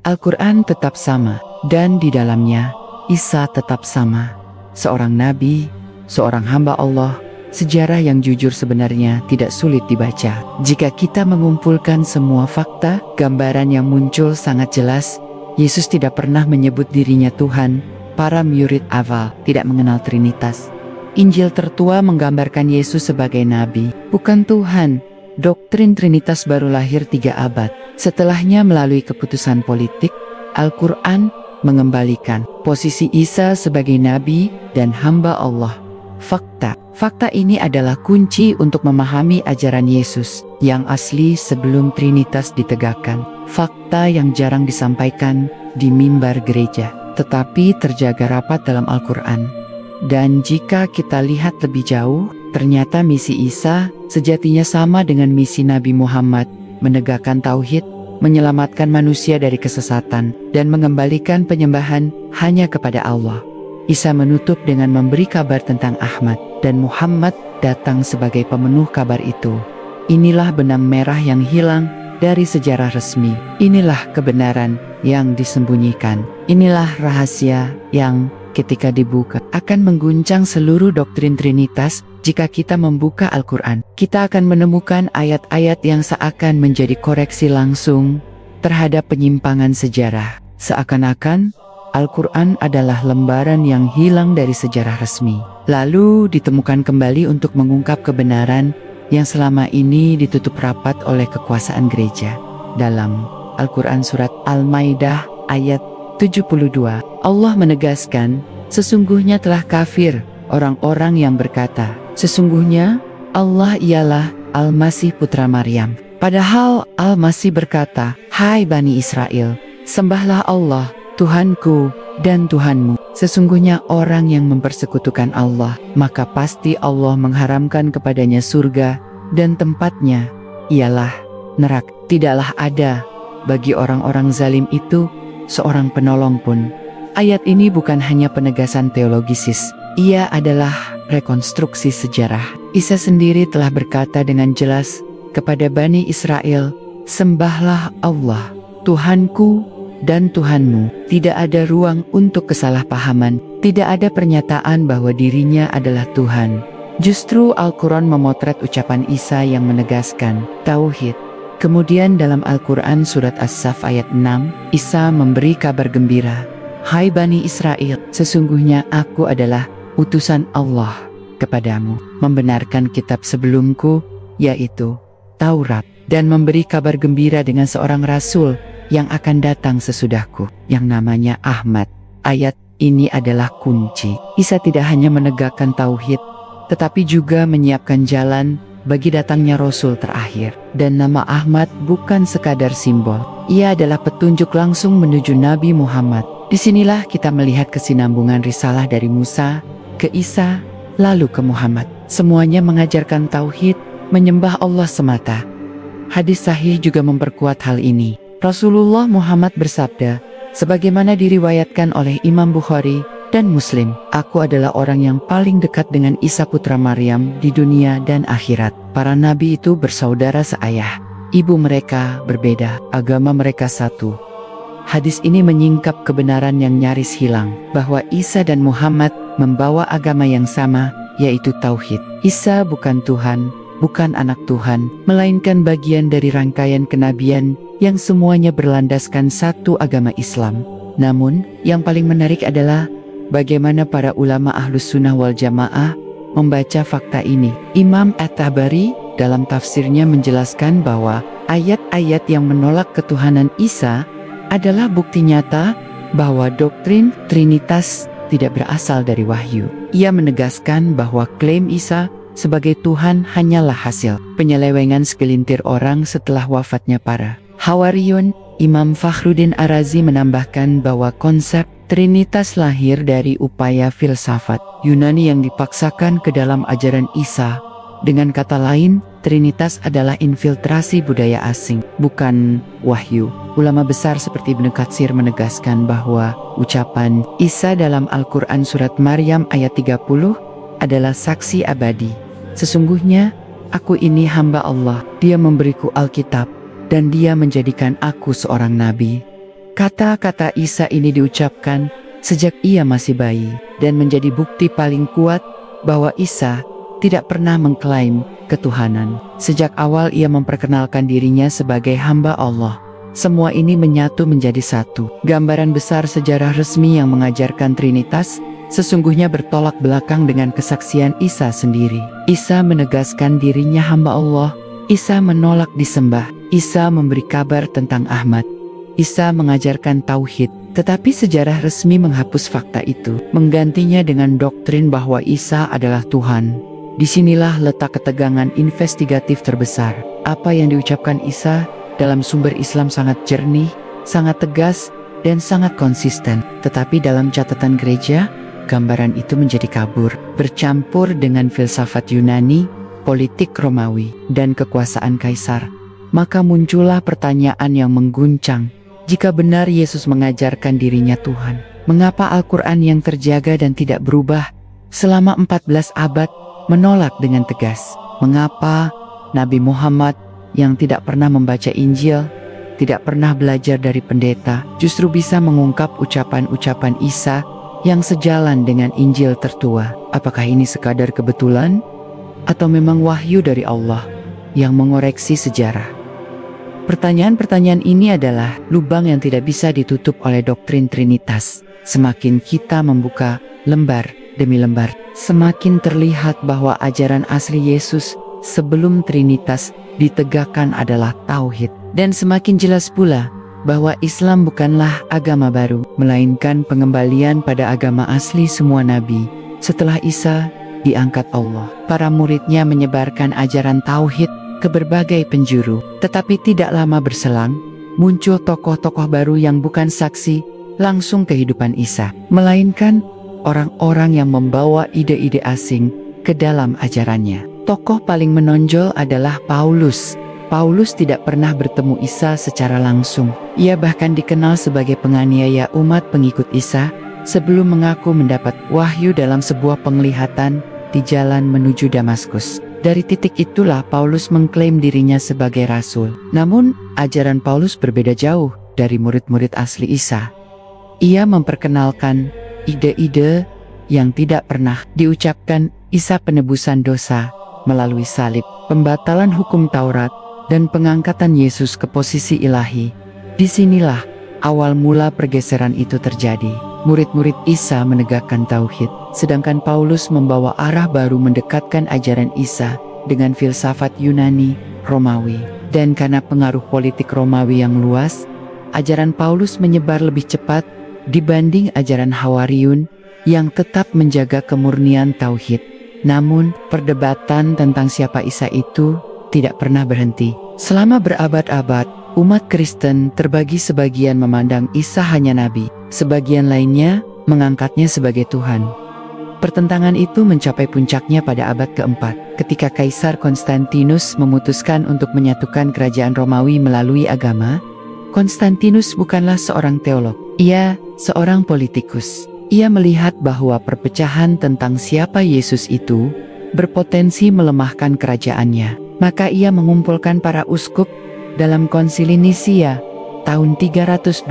Al-Quran tetap sama, dan di dalamnya Isa tetap sama. Seorang nabi, seorang hamba Allah, sejarah yang jujur sebenarnya tidak sulit dibaca. Jika kita mengumpulkan semua fakta, gambaran yang muncul sangat jelas. Yesus tidak pernah menyebut dirinya Tuhan. Para murid awal tidak mengenal Trinitas. Injil tertua menggambarkan Yesus sebagai nabi, bukan Tuhan. Doktrin Trinitas baru lahir 3 abad. Setelahnya melalui keputusan politik, Al-Quran mengembalikan posisi Isa sebagai nabi dan hamba Allah. Fakta ini adalah kunci untuk memahami ajaran Yesus yang asli sebelum Trinitas ditegakkan. Fakta yang jarang disampaikan di mimbar gereja, tetapi terjaga rapat dalam Al-Quran. Dan jika kita lihat lebih jauh, ternyata misi Isa sejatinya sama dengan misi Nabi Muhammad, menegakkan tauhid, menyelamatkan manusia dari kesesatan, dan mengembalikan penyembahan hanya kepada Allah. Isa menutup dengan memberi kabar tentang Ahmad, dan Muhammad datang sebagai pemenuh kabar itu. Inilah benang merah yang hilang dari sejarah resmi. Inilah kebenaran yang disembunyikan. Inilah rahasia yang ketika dibuka akan mengguncang seluruh doktrin Trinitas. Jika kita membuka Al-Quran, kita akan menemukan ayat-ayat yang seakan menjadi koreksi langsung terhadap penyimpangan sejarah. Seakan-akan Al-Quran adalah lembaran yang hilang dari sejarah resmi, lalu ditemukan kembali untuk mengungkap kebenaran yang selama ini ditutup rapat oleh kekuasaan gereja. Dalam Al-Quran surat Al-Maidah ayat 72, Allah menegaskan, sesungguhnya telah kafir orang-orang yang berkata, sesungguhnya Allah ialah Al-Masih putra Maryam. Padahal Al-Masih berkata, hai Bani Israel, sembahlah Allah, Tuhanku dan Tuhanmu. Sesungguhnya orang yang mempersekutukan Allah, maka pasti Allah mengharamkan kepadanya surga, dan tempatnya ialah neraka. Tidaklah ada bagi orang-orang zalim itu seorang penolong pun. Ayat ini bukan hanya penegasan teologisis, ia adalah rekonstruksi sejarah. Isa sendiri telah berkata dengan jelas kepada Bani Israel, sembahlah Allah, Tuhanku dan Tuhanmu. Tidak ada ruang untuk kesalahpahaman, tidak ada pernyataan bahwa dirinya adalah Tuhan. Justru Al-Quran memotret ucapan Isa yang menegaskan tauhid. Kemudian dalam Al-Quran surat As-Saff ayat 6, Isa memberi kabar gembira, hai Bani Israel, sesungguhnya aku adalah utusan Allah kepadamu, membenarkan kitab sebelumku, yaitu Taurat, dan memberi kabar gembira dengan seorang rasul yang akan datang sesudahku, yang namanya Ahmad. Ayat ini adalah kunci. Isa tidak hanya menegakkan tauhid, tetapi juga menyiapkan jalan bagi datangnya Rasul terakhir. Dan nama Ahmad bukan sekadar simbol, ia adalah petunjuk langsung menuju Nabi Muhammad. Disinilah kita melihat kesinambungan risalah dari Musa ke Isa, lalu ke Muhammad. Semuanya mengajarkan tauhid, menyembah Allah semata. Hadis sahih juga memperkuat hal ini. Rasulullah Muhammad bersabda, sebagaimana diriwayatkan oleh Imam Bukhari dan Muslim, aku adalah orang yang paling dekat dengan Isa putra Maryam di dunia dan akhirat. Para nabi itu bersaudara seayah, ibu mereka berbeda, agama mereka satu. Hadis ini menyingkap kebenaran yang nyaris hilang, bahwa Isa dan Muhammad membawa agama yang sama, yaitu tauhid. Isa bukan Tuhan, bukan anak Tuhan, melainkan bagian dari rangkaian kenabian yang semuanya berlandaskan satu agama Islam. Namun, yang paling menarik adalah bagaimana para ulama Ahlus Sunnah wal Jamaah membaca fakta ini. Imam At-Tabari dalam tafsirnya menjelaskan bahwa ayat-ayat yang menolak ketuhanan Isa adalah bukti nyata bahwa doktrin Trinitas tidak berasal dari wahyu. Ia menegaskan bahwa klaim Isa sebagai Tuhan hanyalah hasil penyelewengan segelintir orang setelah wafatnya para Hawariyun. Imam Fakhruddin Ar-Razi menambahkan bahwa konsep Trinitas lahir dari upaya filsafat Yunani yang dipaksakan ke dalam ajaran Isa. Dengan kata lain, Trinitas adalah infiltrasi budaya asing, bukan wahyu. Ulama besar seperti Ibnu Katsir menegaskan bahwa ucapan Isa dalam Al-Quran surat Maryam ayat 30 adalah saksi abadi. Sesungguhnya, aku ini hamba Allah, Dia memberiku Alkitab, dan Dia menjadikan aku seorang nabi. Kata-kata Isa ini diucapkan sejak ia masih bayi, dan menjadi bukti paling kuat bahwa Isa tidak pernah mengklaim ketuhanan. Sejak awal ia memperkenalkan dirinya sebagai hamba Allah. Semua ini menyatu menjadi satu. Gambaran besar sejarah resmi yang mengajarkan Trinitas sesungguhnya bertolak belakang dengan kesaksian Isa sendiri. Isa menegaskan dirinya hamba Allah. Isa menolak disembah. Isa memberi kabar tentang Ahmad. Isa mengajarkan tauhid. Tetapi sejarah resmi menghapus fakta itu, menggantinya dengan doktrin bahwa Isa adalah Tuhan. Disinilah letak ketegangan investigatif terbesar. Apa yang diucapkan Isa dalam sumber Islam sangat jernih, sangat tegas, dan sangat konsisten. Tetapi dalam catatan gereja, gambaran itu menjadi kabur, bercampur dengan filsafat Yunani, politik Romawi, dan kekuasaan kaisar. Maka muncullah pertanyaan yang mengguncang. Jika benar Yesus mengajarkan dirinya Tuhan, mengapa Al-Quran yang terjaga dan tidak berubah selama 14 abad menolak dengan tegas? Mengapa Nabi Muhammad yang tidak pernah membaca Injil, tidak pernah belajar dari pendeta, justru bisa mengungkap ucapan-ucapan Isa yang sejalan dengan Injil tertua? Apakah ini sekadar kebetulan? Atau memang wahyu dari Allah yang mengoreksi sejarah? Pertanyaan-pertanyaan ini adalah lubang yang tidak bisa ditutup oleh doktrin Trinitas. Semakin kita membuka lembar demi lembar, semakin terlihat bahwa ajaran asli Yesus sebelum Trinitas ditegakkan adalah tauhid. Dan semakin jelas pula bahwa Islam bukanlah agama baru, melainkan pengembalian pada agama asli semua nabi. Setelah Isa diangkat Allah, para muridnya menyebarkan ajaran tauhid ke berbagai penjuru. Tetapi tidak lama berselang, muncul tokoh-tokoh baru yang bukan saksi langsung kehidupan Isa, melainkan orang-orang yang membawa ide-ide asing ke dalam ajarannya. Tokoh paling menonjol adalah Paulus. Paulus tidak pernah bertemu Isa secara langsung. Ia bahkan dikenal sebagai penganiaya umat pengikut Isa sebelum mengaku mendapat wahyu dalam sebuah penglihatan di jalan menuju Damaskus. Dari titik itulah Paulus mengklaim dirinya sebagai rasul. Namun, ajaran Paulus berbeda jauh dari murid-murid asli Isa. Ia memperkenalkan ide-ide yang tidak pernah diucapkan Isa: penebusan dosa melalui salib, pembatalan hukum Taurat, dan pengangkatan Yesus ke posisi ilahi. Disinilah awal mula pergeseran itu terjadi. Murid-murid Isa menegakkan tauhid, sedangkan Paulus membawa arah baru mendekatkan ajaran Isa dengan filsafat Yunani, Romawi. Dan karena pengaruh politik Romawi yang luas, ajaran Paulus menyebar lebih cepat dibanding ajaran Hawariyun yang tetap menjaga kemurnian tauhid. Namun, perdebatan tentang siapa Isa itu tidak pernah berhenti. Selama berabad-abad, umat Kristen terbagi, sebagian memandang Isa hanya nabi, sebagian lainnya mengangkatnya sebagai Tuhan. Pertentangan itu mencapai puncaknya pada abad keempat, ketika Kaisar Konstantinus memutuskan untuk menyatukan kerajaan Romawi melalui agama. Konstantinus bukanlah seorang teolog, ia seorang politikus. Ia melihat bahwa perpecahan tentang siapa Yesus itu berpotensi melemahkan kerajaannya. Maka ia mengumpulkan para uskup dalam konsili Nisia tahun 325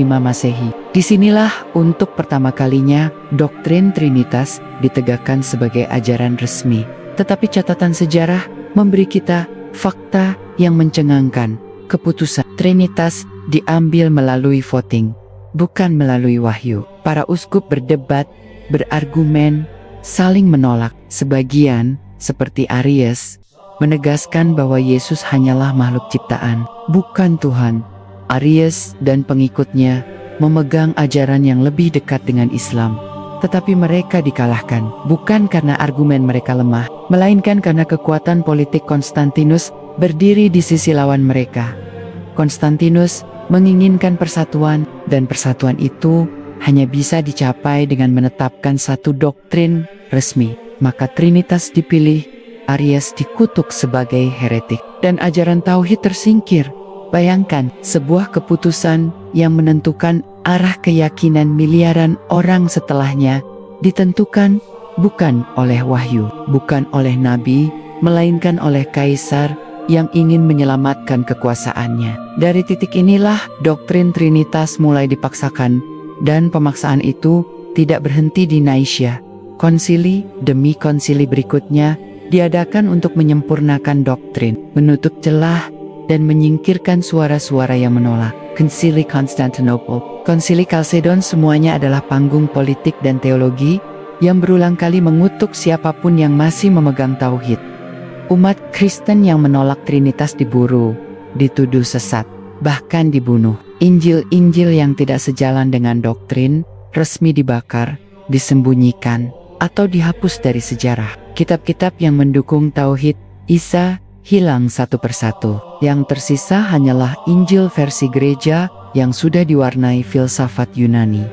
Masehi. Disinilah untuk pertama kalinya doktrin Trinitas ditegakkan sebagai ajaran resmi. Tetapi catatan sejarah memberi kita fakta yang mencengangkan. Keputusan Trinitas diambil melalui voting, bukan melalui wahyu. Para uskup berdebat, berargumen, saling menolak. Sebagian, seperti Arius, menegaskan bahwa Yesus hanyalah makhluk ciptaan, bukan Tuhan. Arius dan pengikutnya memegang ajaran yang lebih dekat dengan Islam. Tetapi mereka dikalahkan, bukan karena argumen mereka lemah, melainkan karena kekuatan politik Konstantinus berdiri di sisi lawan mereka. Konstantinus menginginkan persatuan, dan persatuan itu hanya bisa dicapai dengan menetapkan satu doktrin resmi. Maka Trinitas dipilih, Arius dikutuk sebagai heretik, dan ajaran tauhid tersingkir. Bayangkan, sebuah keputusan yang menentukan arah keyakinan miliaran orang setelahnya ditentukan bukan oleh wahyu, bukan oleh nabi, melainkan oleh kaisar yang ingin menyelamatkan kekuasaannya. Dari titik inilah doktrin Trinitas mulai dipaksakan, dan pemaksaan itu tidak berhenti di Naisya. Konsili demi konsili berikutnya diadakan untuk menyempurnakan doktrin, menutup celah, dan menyingkirkan suara-suara yang menolak. Konsili Konstantinopel, Konsili Kalsedon, semuanya adalah panggung politik dan teologi yang berulang kali mengutuk siapapun yang masih memegang tauhid. Umat Kristen yang menolak Trinitas diburu, dituduh sesat, bahkan dibunuh. Injil-injil yang tidak sejalan dengan doktrin resmi dibakar, disembunyikan, atau dihapus dari sejarah. Kitab-kitab yang mendukung tauhid Isa hilang satu persatu. Yang tersisa hanyalah Injil versi gereja yang sudah diwarnai filsafat Yunani.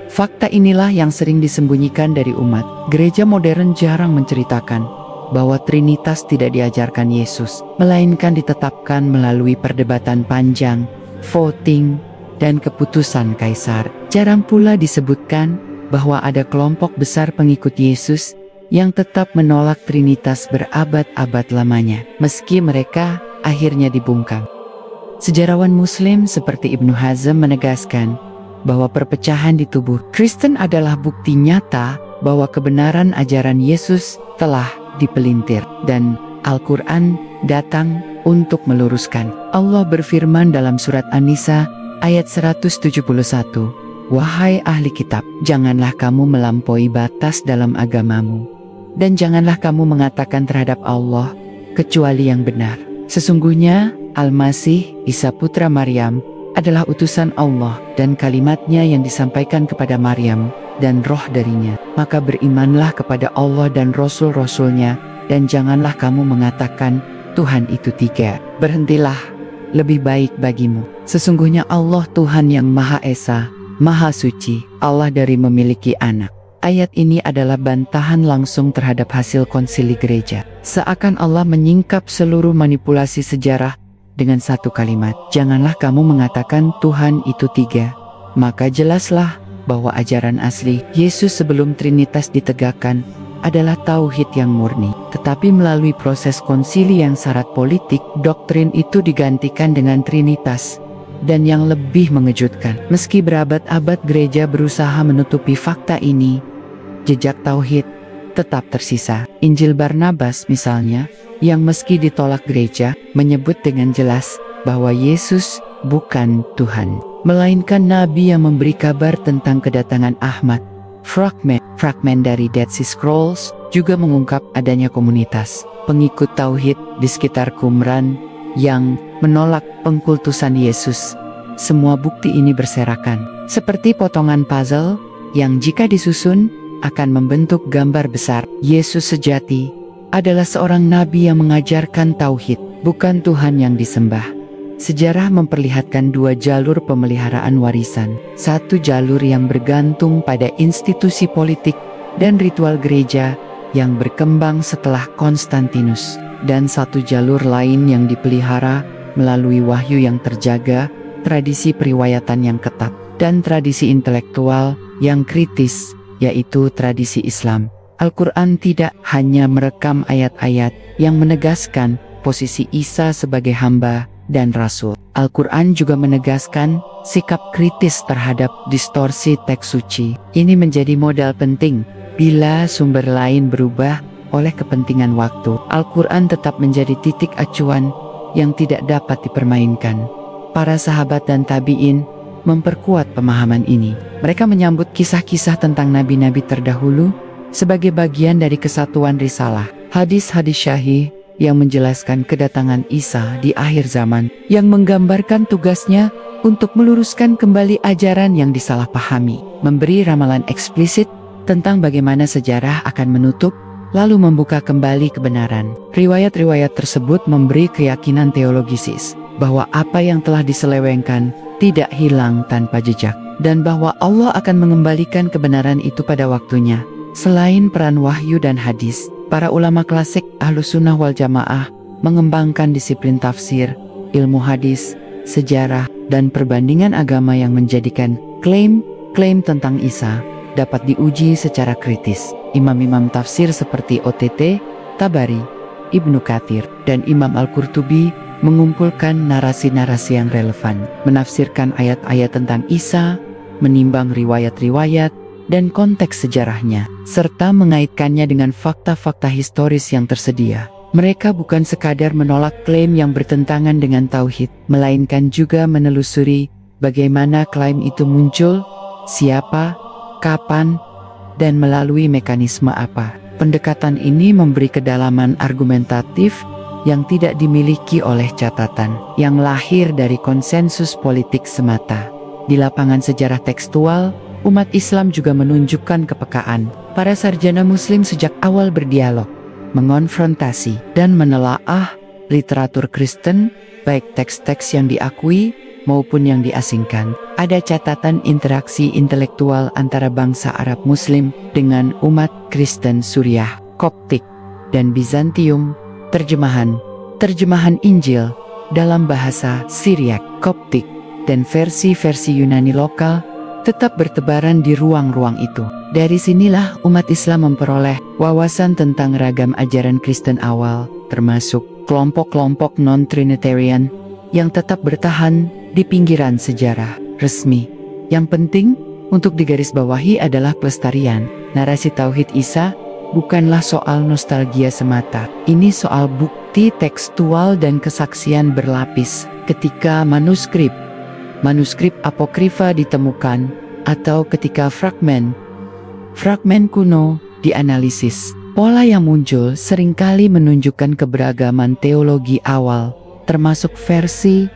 Fakta inilah yang sering disembunyikan dari umat. Gereja modern jarang menceritakan bahwa Trinitas tidak diajarkan Yesus, melainkan ditetapkan melalui perdebatan panjang, voting, dan keputusan kaisar. Jarang pula disebutkan bahwa ada kelompok besar pengikut Yesus yang tetap menolak Trinitas berabad-abad lamanya, meski mereka akhirnya dibungkam. Sejarawan Muslim seperti Ibnu Hazm menegaskan bahwa perpecahan di tubuh Kristen adalah bukti nyata bahwa kebenaran ajaran Yesus telah dipelintir, dan Al-Quran datang untuk meluruskan. Allah berfirman dalam surat An-Nisa ayat 171, "Wahai ahli kitab, janganlah kamu melampaui batas dalam agamamu, dan janganlah kamu mengatakan terhadap Allah kecuali yang benar. Sesungguhnya Al-Masih, Isa putra Maryam, adalah utusan Allah dan kalimatnya yang disampaikan kepada Maryam dan roh darinya. Maka berimanlah kepada Allah dan Rasul-Rasulnya, dan janganlah kamu mengatakan Tuhan itu tiga. Berhentilah, lebih baik bagimu. Sesungguhnya Allah Tuhan yang Maha Esa, Maha Suci, Allah dari memiliki anak." Ayat ini adalah bantahan langsung terhadap hasil konsili gereja. Seakan Allah menyingkap seluruh manipulasi sejarah dengan satu kalimat, "Janganlah kamu mengatakan Tuhan itu tiga." Maka jelaslah bahwa ajaran asli Yesus sebelum Trinitas ditegakkan adalah tauhid yang murni. Tetapi melalui proses konsili yang syarat politik, doktrin itu digantikan dengan Trinitas. Dan yang lebih mengejutkan, meski berabad-abad gereja berusaha menutupi fakta ini, jejak tauhid tetap tersisa. Injil Barnabas misalnya, yang meski ditolak gereja, menyebut dengan jelas bahwa Yesus bukan Tuhan, melainkan Nabi yang memberi kabar tentang kedatangan Ahmad. Fragmen dari Dead Sea Scrolls juga mengungkap adanya komunitas pengikut tauhid di sekitar Qumran yang menolak pengkultusan Yesus. Semua bukti ini berserakan, seperti potongan puzzle yang jika disusun akan membentuk gambar besar. Yesus sejati adalah seorang nabi yang mengajarkan tauhid, bukan Tuhan yang disembah. Sejarah memperlihatkan dua jalur pemeliharaan warisan. Satu jalur yang bergantung pada institusi politik dan ritual gereja yang berkembang setelah Konstantinus, dan satu jalur lain yang dipelihara melalui wahyu yang terjaga, tradisi periwayatan yang ketat, dan tradisi intelektual yang kritis, yaitu tradisi Islam. Al-Quran tidak hanya merekam ayat-ayat yang menegaskan posisi Isa sebagai hamba dan rasul. Al-Quran juga menegaskan sikap kritis terhadap distorsi teks suci. Ini menjadi modal penting. Bila sumber lain berubah, oleh kepentingan waktu, Al-Quran tetap menjadi titik acuan yang tidak dapat dipermainkan. Para sahabat dan tabi'in memperkuat pemahaman ini. Mereka menyambut kisah-kisah tentang nabi-nabi terdahulu sebagai bagian dari kesatuan risalah. Hadis-hadis syahih yang menjelaskan kedatangan Isa di akhir zaman, yang menggambarkan tugasnya untuk meluruskan kembali ajaran yang disalahpahami, memberi ramalan eksplisit tentang bagaimana sejarah akan menutup lalu membuka kembali kebenaran. Riwayat-riwayat tersebut memberi keyakinan teologisis bahwa apa yang telah diselewengkan tidak hilang tanpa jejak, dan bahwa Allah akan mengembalikan kebenaran itu pada waktunya. Selain peran wahyu dan hadis, para ulama klasik Ahlus Sunnah wal Jamaah mengembangkan disiplin tafsir, ilmu hadis, sejarah, dan perbandingan agama yang menjadikan klaim tentang Isa dapat diuji secara kritis. Imam-imam tafsir seperti OTT, Tabari, Ibnu Katsir, dan Imam Al-Qurtubi mengumpulkan narasi-narasi yang relevan, menafsirkan ayat-ayat tentang Isa, menimbang riwayat-riwayat, dan konteks sejarahnya, serta mengaitkannya dengan fakta-fakta historis yang tersedia. Mereka bukan sekadar menolak klaim yang bertentangan dengan tauhid, melainkan juga menelusuri bagaimana klaim itu muncul, siapa, kapan, dan melalui mekanisme apa. Pendekatan ini memberi kedalaman argumentatif yang tidak dimiliki oleh catatan, yang lahir dari konsensus politik semata. Di lapangan sejarah tekstual, umat Islam juga menunjukkan kepekaan. Para sarjana Muslim sejak awal berdialog, mengonfrontasi, dan menelaah literatur Kristen, baik teks-teks yang diakui maupun yang diasingkan. Ada catatan interaksi intelektual antara bangsa Arab Muslim dengan umat Kristen Suriah, Koptik, dan Bizantium. Terjemahan Injil dalam bahasa Syriak, Koptik, dan versi-versi Yunani lokal tetap bertebaran di ruang-ruang itu. Dari sinilah umat Islam memperoleh wawasan tentang ragam ajaran Kristen awal, termasuk kelompok-kelompok non-Trinitarian yang tetap bertahan di pinggiran sejarah resmi. Yang penting untuk digarisbawahi adalah pelestarian. Narasi Tauhid Isa bukanlah soal nostalgia semata. Ini soal bukti tekstual dan kesaksian berlapis. Ketika manuskrip apokrifa ditemukan, atau ketika fragmen kuno dianalisis, pola yang muncul seringkali menunjukkan keberagaman teologi awal, termasuk versi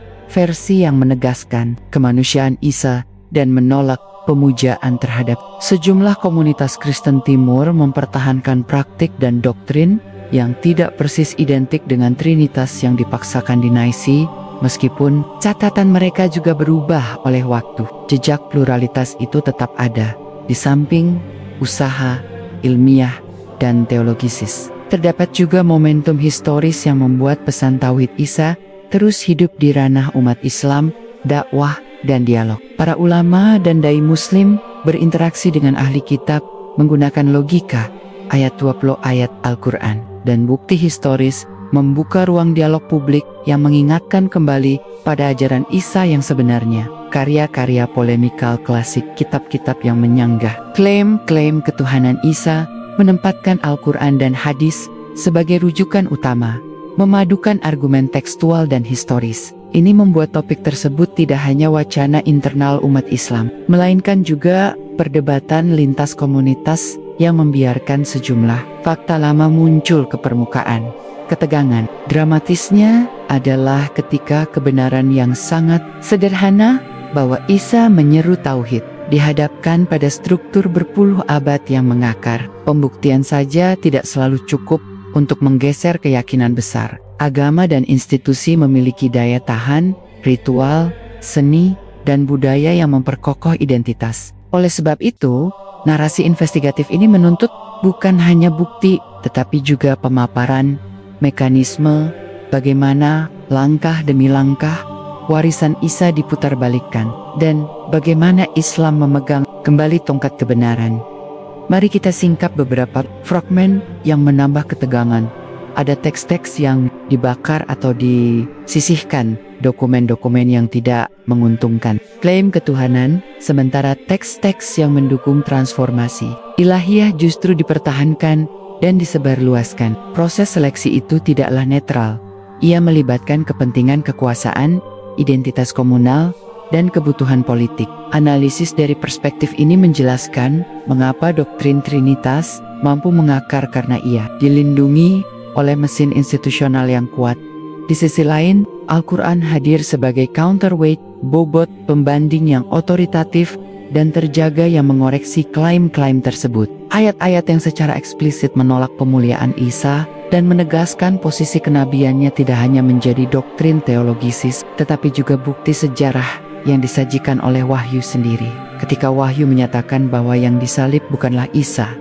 yang menegaskan kemanusiaan Isa dan menolak pemujaan terhadap. Sejumlah komunitas Kristen Timur mempertahankan praktik dan doktrin yang tidak persis identik dengan Trinitas yang dipaksakan dinaisi, meskipun catatan mereka juga berubah oleh waktu. Jejak pluralitas itu tetap ada, di samping usaha ilmiah dan teologisis. Terdapat juga momentum historis yang membuat pesan Tauhid Isa terus hidup di ranah umat Islam, dakwah, dan dialog. Para ulama dan dai Muslim berinteraksi dengan ahli kitab menggunakan logika, ayat 20 ayat Al-Quran, dan bukti historis membuka ruang dialog publik yang mengingatkan kembali pada ajaran Isa yang sebenarnya. Karya-karya polemikal klasik, kitab-kitab yang menyanggah klaim ketuhanan Isa, menempatkan Al-Quran dan hadis sebagai rujukan utama, memadukan argumen tekstual dan historis. Ini membuat topik tersebut tidak hanya wacana internal umat Islam, melainkan juga perdebatan lintas komunitas yang membiarkan sejumlah fakta lama muncul ke permukaan. Ketegangan dramatisnya adalah ketika kebenaran yang sangat sederhana bahwa Isa menyeru tauhid dihadapkan pada struktur berpuluh abad yang mengakar. Pembuktian saja tidak selalu cukup untuk menggeser keyakinan besar. Agama dan institusi memiliki daya tahan, ritual, seni, dan budaya yang memperkokoh identitas. Oleh sebab itu, narasi investigatif ini menuntut bukan hanya bukti, tetapi juga pemaparan mekanisme bagaimana langkah demi langkah warisan Isa diputarbalikkan, dan bagaimana Islam memegang kembali tongkat kebenaran. Mari kita singkap beberapa fragmen yang menambah ketegangan. Ada teks-teks yang dibakar atau disisihkan, dokumen-dokumen yang tidak menguntungkan, klaim ketuhanan, sementara teks-teks yang mendukung transformasi ilahiyah justru dipertahankan dan disebarluaskan. Proses seleksi itu tidaklah netral. Ia melibatkan kepentingan kekuasaan, identitas komunal, dan kebutuhan politik. Analisis dari perspektif ini menjelaskan mengapa doktrin Trinitas mampu mengakar karena ia dilindungi oleh mesin institusional yang kuat. Di sisi lain, Al-Quran hadir sebagai counterweight, bobot pembanding yang otoritatif dan terjaga yang mengoreksi klaim-klaim tersebut. Ayat-ayat yang secara eksplisit menolak pemuliaan Isa dan menegaskan posisi kenabiannya tidak hanya menjadi doktrin teologisis, tetapi juga bukti sejarah yang disajikan oleh Wahyu sendiri. Ketika Wahyu menyatakan bahwa yang disalib bukanlah Isa,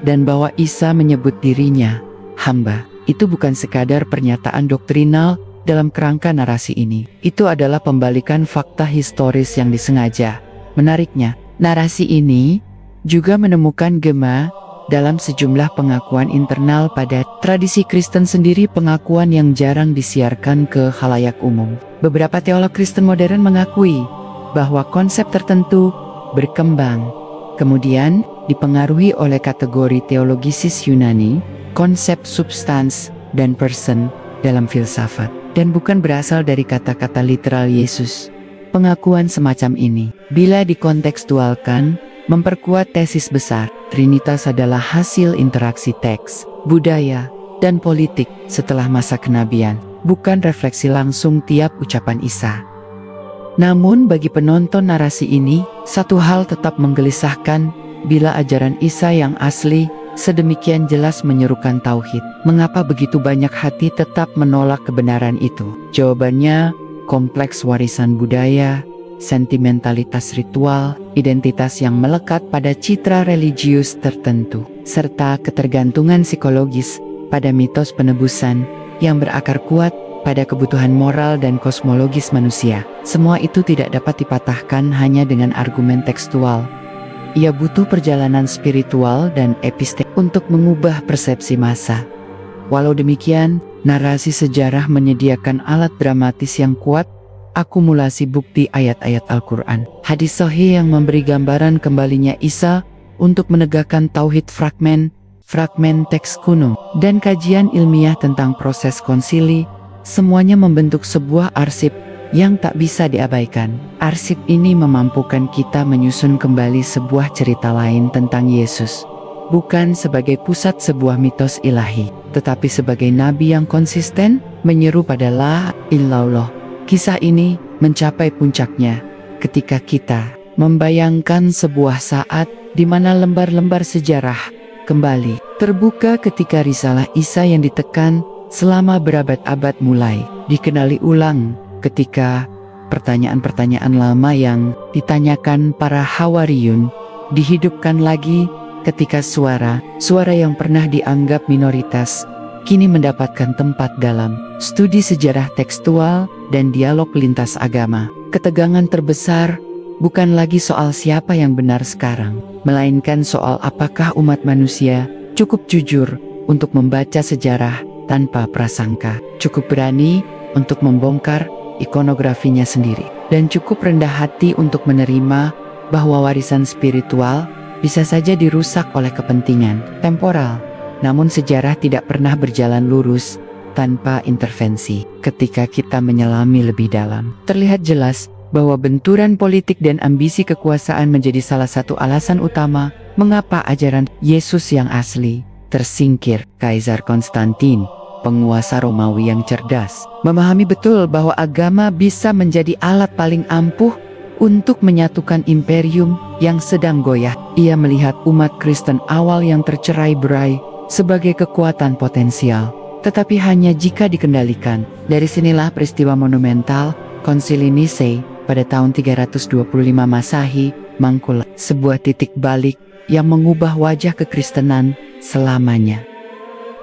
dan bahwa Isa menyebut dirinya hamba, itu bukan sekadar pernyataan doktrinal dalam kerangka narasi ini. Itu adalah pembalikan fakta historis yang disengaja. Menariknya, narasi ini juga menemukan gema dalam sejumlah pengakuan internal pada tradisi Kristen sendiri, pengakuan yang jarang disiarkan ke khalayak umum. Beberapa teolog Kristen modern mengakui bahwa konsep tertentu berkembang, kemudian dipengaruhi oleh kategori teologisis Yunani, konsep substans dan person dalam filsafat, dan bukan berasal dari kata-kata literal Yesus. Pengakuan semacam ini, bila dikontekstualkan, memperkuat tesis besar, Trinitas adalah hasil interaksi teks, budaya, dan politik setelah masa kenabian, bukan refleksi langsung tiap ucapan Isa. Namun bagi penonton narasi ini, satu hal tetap menggelisahkan, bila ajaran Isa yang asli sedemikian jelas menyerukan tauhid, mengapa begitu banyak hati tetap menolak kebenaran itu? Jawabannya, kompleks warisan budaya, sentimentalitas ritual, identitas yang melekat pada citra religius tertentu, serta ketergantungan psikologis pada mitos penebusan yang berakar kuat pada kebutuhan moral dan kosmologis manusia. Semua itu tidak dapat dipatahkan hanya dengan argumen tekstual. Ia butuh perjalanan spiritual dan epistemik untuk mengubah persepsi massa. Walau demikian, narasi sejarah menyediakan alat dramatis yang kuat, akumulasi bukti ayat-ayat Al-Quran, hadis sahih yang memberi gambaran kembalinya Isa untuk menegakkan tauhid, fragmen teks kuno, dan kajian ilmiah tentang proses konsili, semuanya membentuk sebuah arsip yang tak bisa diabaikan. Arsip ini memampukan kita menyusun kembali sebuah cerita lain tentang Yesus, bukan sebagai pusat sebuah mitos ilahi, tetapi sebagai nabi yang konsisten menyeru pada la illallah. Kisah ini mencapai puncaknya ketika kita membayangkan sebuah saat di mana lembar-lembar sejarah kembali terbuka ketika risalah Isa yang ditekan selama berabad-abad mulai dikenali ulang, ketika pertanyaan-pertanyaan lama yang ditanyakan para Hawariyun dihidupkan lagi, ketika suara yang pernah dianggap minoritas kini mendapatkan tempat dalam studi sejarah tekstual dan dialog lintas agama. Ketegangan terbesar bukan lagi soal siapa yang benar sekarang, melainkan soal apakah umat manusia cukup jujur untuk membaca sejarah tanpa prasangka, cukup berani untuk membongkar ikonografinya sendiri, dan cukup rendah hati untuk menerima bahwa warisan spiritual bisa saja dirusak oleh kepentingan temporal. Namun sejarah tidak pernah berjalan lurus tanpa intervensi. Ketika kita menyelami lebih dalam, terlihat jelas bahwa benturan politik dan ambisi kekuasaan menjadi salah satu alasan utama mengapa ajaran Yesus yang asli tersingkir. Kaisar Konstantin, penguasa Romawi yang cerdas, memahami betul bahwa agama bisa menjadi alat paling ampuh untuk menyatukan imperium yang sedang goyah. Ia melihat umat Kristen awal yang tercerai-berai sebagai kekuatan potensial, tetapi hanya jika dikendalikan. Dari sinilah peristiwa monumental Konsili Nisei pada tahun 325 Masehi mangkul, sebuah titik balik yang mengubah wajah kekristenan selamanya.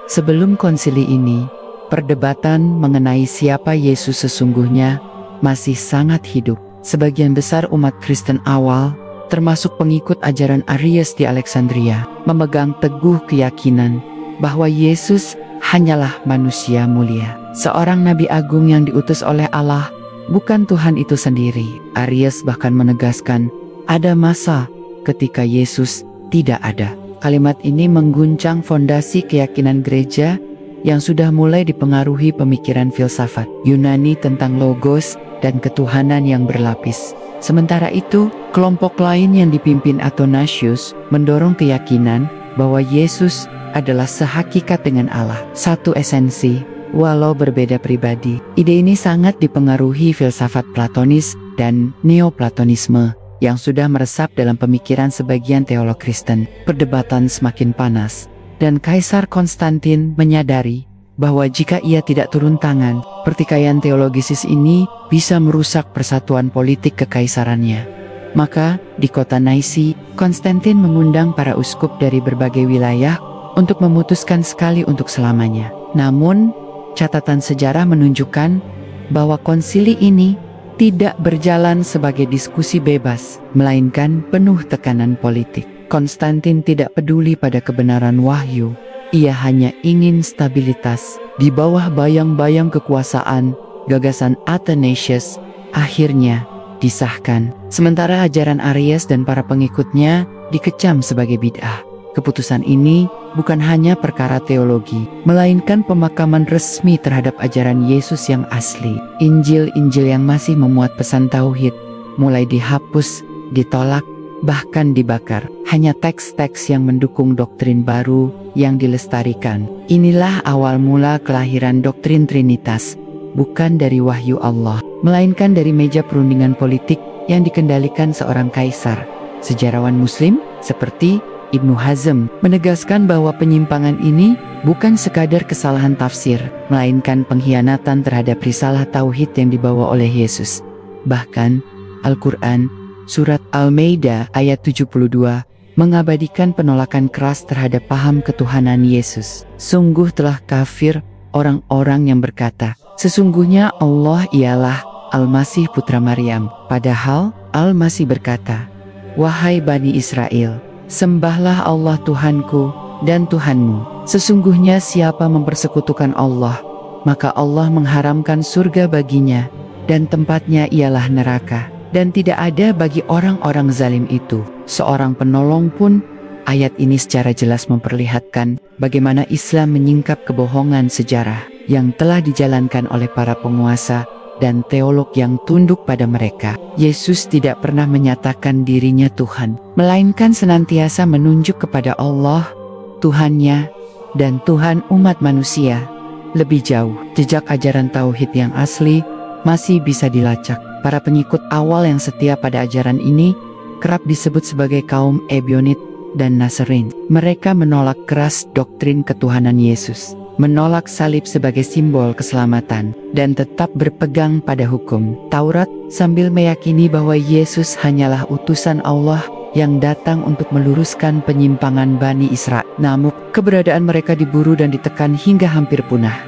Sebelum konsili ini, perdebatan mengenai siapa Yesus sesungguhnya masih sangat hidup. Sebagian besar umat Kristen awal, termasuk pengikut ajaran Arius di Alexandria, memegang teguh keyakinan bahwa Yesus hanyalah manusia mulia, seorang nabi agung yang diutus oleh Allah, bukan Tuhan itu sendiri. Arius bahkan menegaskan ada masa ketika Yesus tidak ada. Kalimat ini mengguncang fondasi keyakinan gereja yang sudah mulai dipengaruhi pemikiran filsafat Yunani tentang logos dan ketuhanan yang berlapis. Sementara itu, kelompok lain yang dipimpin Athanasius mendorong keyakinan bahwa Yesus adalah sehakikat dengan Allah, satu esensi, walau berbeda pribadi. Ide ini sangat dipengaruhi filsafat Platonis dan Neoplatonisme yang sudah meresap dalam pemikiran sebagian teolog Kristen. Perdebatan semakin panas, dan Kaisar Konstantin menyadari bahwa jika ia tidak turun tangan, pertikaian teologisis ini bisa merusak persatuan politik kekaisarannya. Maka, di kota Naisi, Konstantin mengundang para uskup dari berbagai wilayah untuk memutuskan sekali untuk selamanya. Namun, catatan sejarah menunjukkan bahwa konsili ini tidak berjalan sebagai diskusi bebas, melainkan penuh tekanan politik. Konstantin tidak peduli pada kebenaran wahyu, ia hanya ingin stabilitas. Di bawah bayang-bayang kekuasaan, gagasan Athanasius akhirnya disahkan. Sementara ajaran Aries dan para pengikutnya dikecam sebagai bid'ah. Keputusan ini bukan hanya perkara teologi, melainkan pemakaman resmi terhadap ajaran Yesus yang asli. Injil-injil yang masih memuat pesan tauhid mulai dihapus, ditolak, bahkan dibakar. Hanya teks-teks yang mendukung doktrin baru yang dilestarikan. Inilah awal mula kelahiran doktrin Trinitas, bukan dari wahyu Allah, melainkan dari meja perundingan politik yang dikendalikan seorang kaisar. Sejarawan Muslim seperti Ibnu Hazm menegaskan bahwa penyimpangan ini bukan sekadar kesalahan tafsir, melainkan pengkhianatan terhadap risalah tauhid yang dibawa oleh Yesus. Bahkan, Al-Quran, surat Al-Maidah ayat 72, mengabadikan penolakan keras terhadap paham ketuhanan Yesus. Sungguh telah kafir orang-orang yang berkata, sesungguhnya Allah ialah Al-Masih putra Maryam. Padahal, Al-Masih berkata, wahai Bani Israel, sembahlah Allah Tuhanku dan Tuhanmu. Sesungguhnya siapa mempersekutukan Allah, maka Allah mengharamkan surga baginya, dan tempatnya ialah neraka. Dan tidak ada bagi orang-orang zalim itu seorang penolong pun. Ayat ini secara jelas memperlihatkan bagaimana Islam menyingkap kebohongan sejarah yang telah dijalankan oleh para penguasa dan teolog yang tunduk pada mereka. Yesus tidak pernah menyatakan dirinya Tuhan, melainkan senantiasa menunjuk kepada Allah, Tuhannya, dan Tuhan umat manusia. Lebih jauh, jejak ajaran tauhid yang asli masih bisa dilacak. Para pengikut awal yang setia pada ajaran ini kerap disebut sebagai kaum Ebionit dan Nazarin. Mereka menolak keras doktrin ketuhanan Yesus, menolak salib sebagai simbol keselamatan, dan tetap berpegang pada hukum Taurat sambil meyakini bahwa Yesus hanyalah utusan Allah yang datang untuk meluruskan penyimpangan Bani Israel. Namun, keberadaan mereka diburu dan ditekan hingga hampir punah.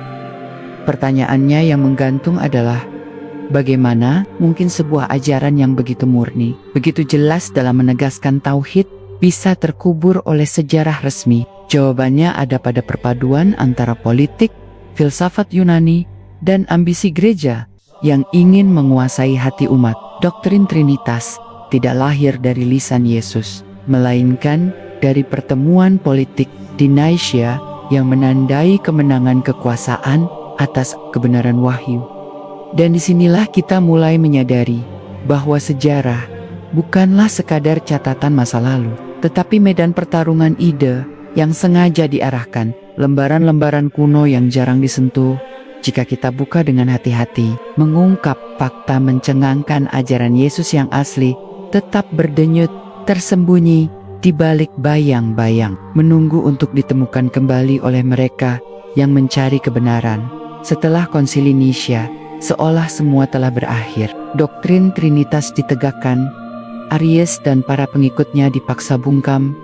Pertanyaannya yang menggantung adalah, bagaimana mungkin sebuah ajaran yang begitu murni, begitu jelas dalam menegaskan tauhid, bisa terkubur oleh sejarah resmi? Jawabannya ada pada perpaduan antara politik, filsafat Yunani, dan ambisi gereja yang ingin menguasai hati umat. Doktrin Trinitas tidak lahir dari lisan Yesus, melainkan dari pertemuan politik di Nicaea yang menandai kemenangan kekuasaan atas kebenaran wahyu. Dan disinilah kita mulai menyadari bahwa sejarah bukanlah sekadar catatan masa lalu, tetapi medan pertarungan ide yang sengaja diarahkan, lembaran-lembaran kuno yang jarang disentuh. Jika kita buka dengan hati-hati, mengungkap fakta mencengangkan ajaran Yesus yang asli, tetap berdenyut, tersembunyi di balik bayang-bayang, menunggu untuk ditemukan kembali oleh mereka yang mencari kebenaran. Setelah Konsili Nicea, seolah semua telah berakhir. Doktrin Trinitas ditegakkan, Aries dan para pengikutnya dipaksa bungkam,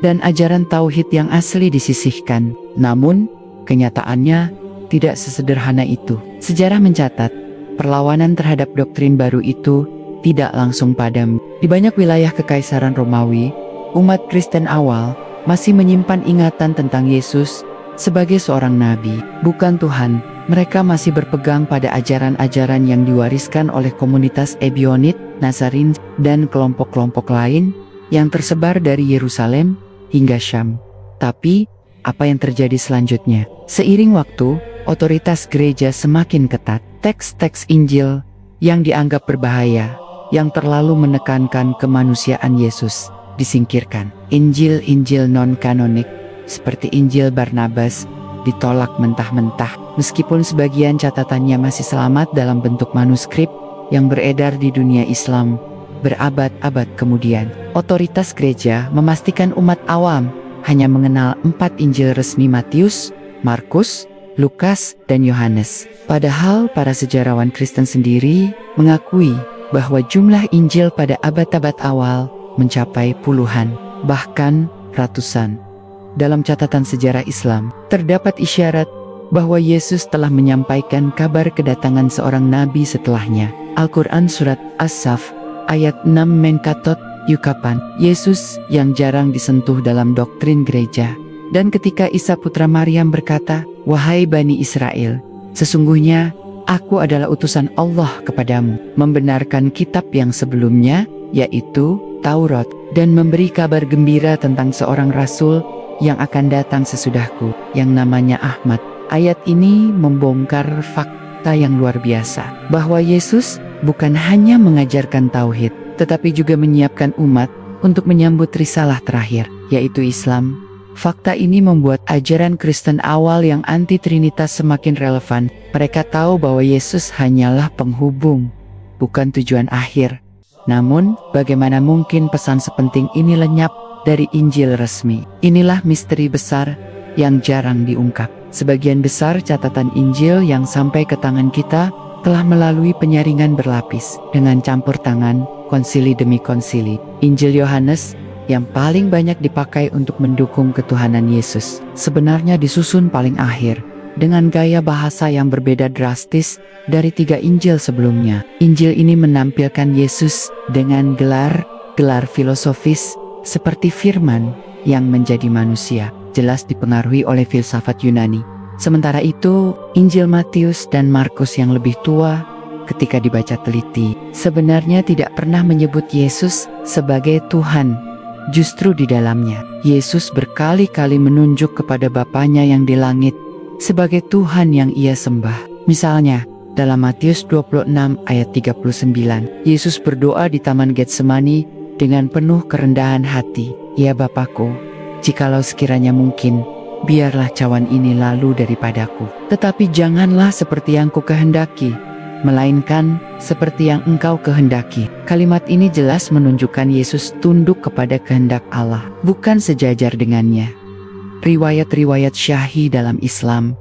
dan ajaran tauhid yang asli disisihkan. Namun, kenyataannya tidak sesederhana itu. Sejarah mencatat, perlawanan terhadap doktrin baru itu tidak langsung padam. Di banyak wilayah Kekaisaran Romawi, umat Kristen awal masih menyimpan ingatan tentang Yesus sebagai seorang nabi, bukan Tuhan. Mereka masih berpegang pada ajaran-ajaran yang diwariskan oleh komunitas Ebionit, Nazarin, dan kelompok-kelompok lain yang tersebar dari Yerusalem hingga Syam. Tapi, apa yang terjadi selanjutnya? Seiring waktu, otoritas gereja semakin ketat. Teks-teks Injil yang dianggap berbahaya, yang terlalu menekankan kemanusiaan Yesus, disingkirkan. Injil-Injil non-kanonik, seperti Injil Barnabas, ditolak mentah-mentah. Meskipun sebagian catatannya masih selamat dalam bentuk manuskrip yang beredar di dunia Islam berabad-abad kemudian. Otoritas gereja memastikan umat awam hanya mengenal 4 Injil resmi: Matius, Markus, Lukas, dan Yohanes. Padahal para sejarawan Kristen sendiri mengakui bahwa jumlah Injil pada abad-abad awal mencapai puluhan, bahkan ratusan. Dalam catatan sejarah Islam, terdapat isyarat bahwa Yesus telah menyampaikan kabar kedatangan seorang nabi setelahnya. Al-Quran Surat As-Saff ayat 6 Menkatot Yukapan, Yesus yang jarang disentuh dalam doktrin gereja. Dan ketika Isa putra Maryam berkata, "Wahai Bani Israel, sesungguhnya aku adalah utusan Allah kepadamu, membenarkan kitab yang sebelumnya, yaitu Taurat, dan memberi kabar gembira tentang seorang rasul yang akan datang sesudahku, yang namanya Ahmad." Ayat ini membongkar fakta yang luar biasa, bahwa Yesus bukan hanya mengajarkan tauhid, tetapi juga menyiapkan umat untuk menyambut risalah terakhir, yaitu Islam. Fakta ini membuat ajaran Kristen awal yang anti-Trinitas semakin relevan. Mereka tahu bahwa Yesus hanyalah penghubung, bukan tujuan akhir. Namun, bagaimana mungkin pesan sepenting ini lenyap dari Injil resmi? Inilah misteri besar yang jarang diungkap. Sebagian besar catatan Injil yang sampai ke tangan kita telah melalui penyaringan berlapis dengan campur tangan konsili demi konsili. Injil Yohanes yang paling banyak dipakai untuk mendukung ketuhanan Yesus sebenarnya disusun paling akhir dengan gaya bahasa yang berbeda drastis dari 3 Injil sebelumnya. Injil ini menampilkan Yesus dengan gelar filosofis seperti firman yang menjadi manusia, jelas dipengaruhi oleh filsafat Yunani. Sementara itu, Injil Matius dan Markus yang lebih tua, ketika dibaca teliti, sebenarnya tidak pernah menyebut Yesus sebagai Tuhan. Justru di dalamnya, Yesus berkali-kali menunjuk kepada Bapanya yang di langit sebagai Tuhan yang ia sembah. Misalnya, dalam Matius 26 ayat 39, Yesus berdoa di Taman Getsemani dengan penuh kerendahan hati, "Ya Bapakku, jikalau sekiranya mungkin, biarlah cawan ini lalu daripadaku. Tetapi janganlah seperti yang ku kehendaki, melainkan seperti yang Engkau kehendaki." Kalimat ini jelas menunjukkan Yesus tunduk kepada kehendak Allah, bukan sejajar dengannya. Riwayat-riwayat syahih dalam Islam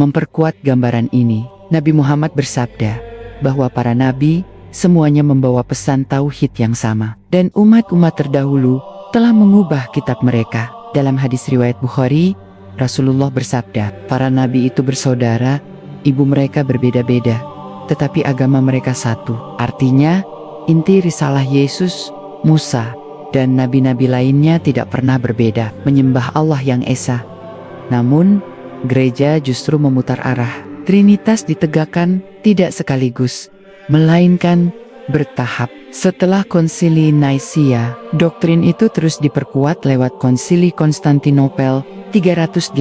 memperkuat gambaran ini. Nabi Muhammad bersabda bahwa para nabi semuanya membawa pesan tauhid yang sama, dan umat-umat terdahulu telah mengubah kitab mereka. Dalam hadis riwayat Bukhari, Rasulullah bersabda, para nabi itu bersaudara, ibu mereka berbeda-beda, tetapi agama mereka satu. Artinya, inti risalah Yesus, Musa, dan nabi-nabi lainnya tidak pernah berbeda, menyembah Allah yang Esa. Namun, gereja justru memutar arah. Trinitas ditegakkan tidak sekaligus, melainkan bertahap. Setelah konsili Naisea, doktrin itu terus diperkuat lewat konsili Konstantinopel 381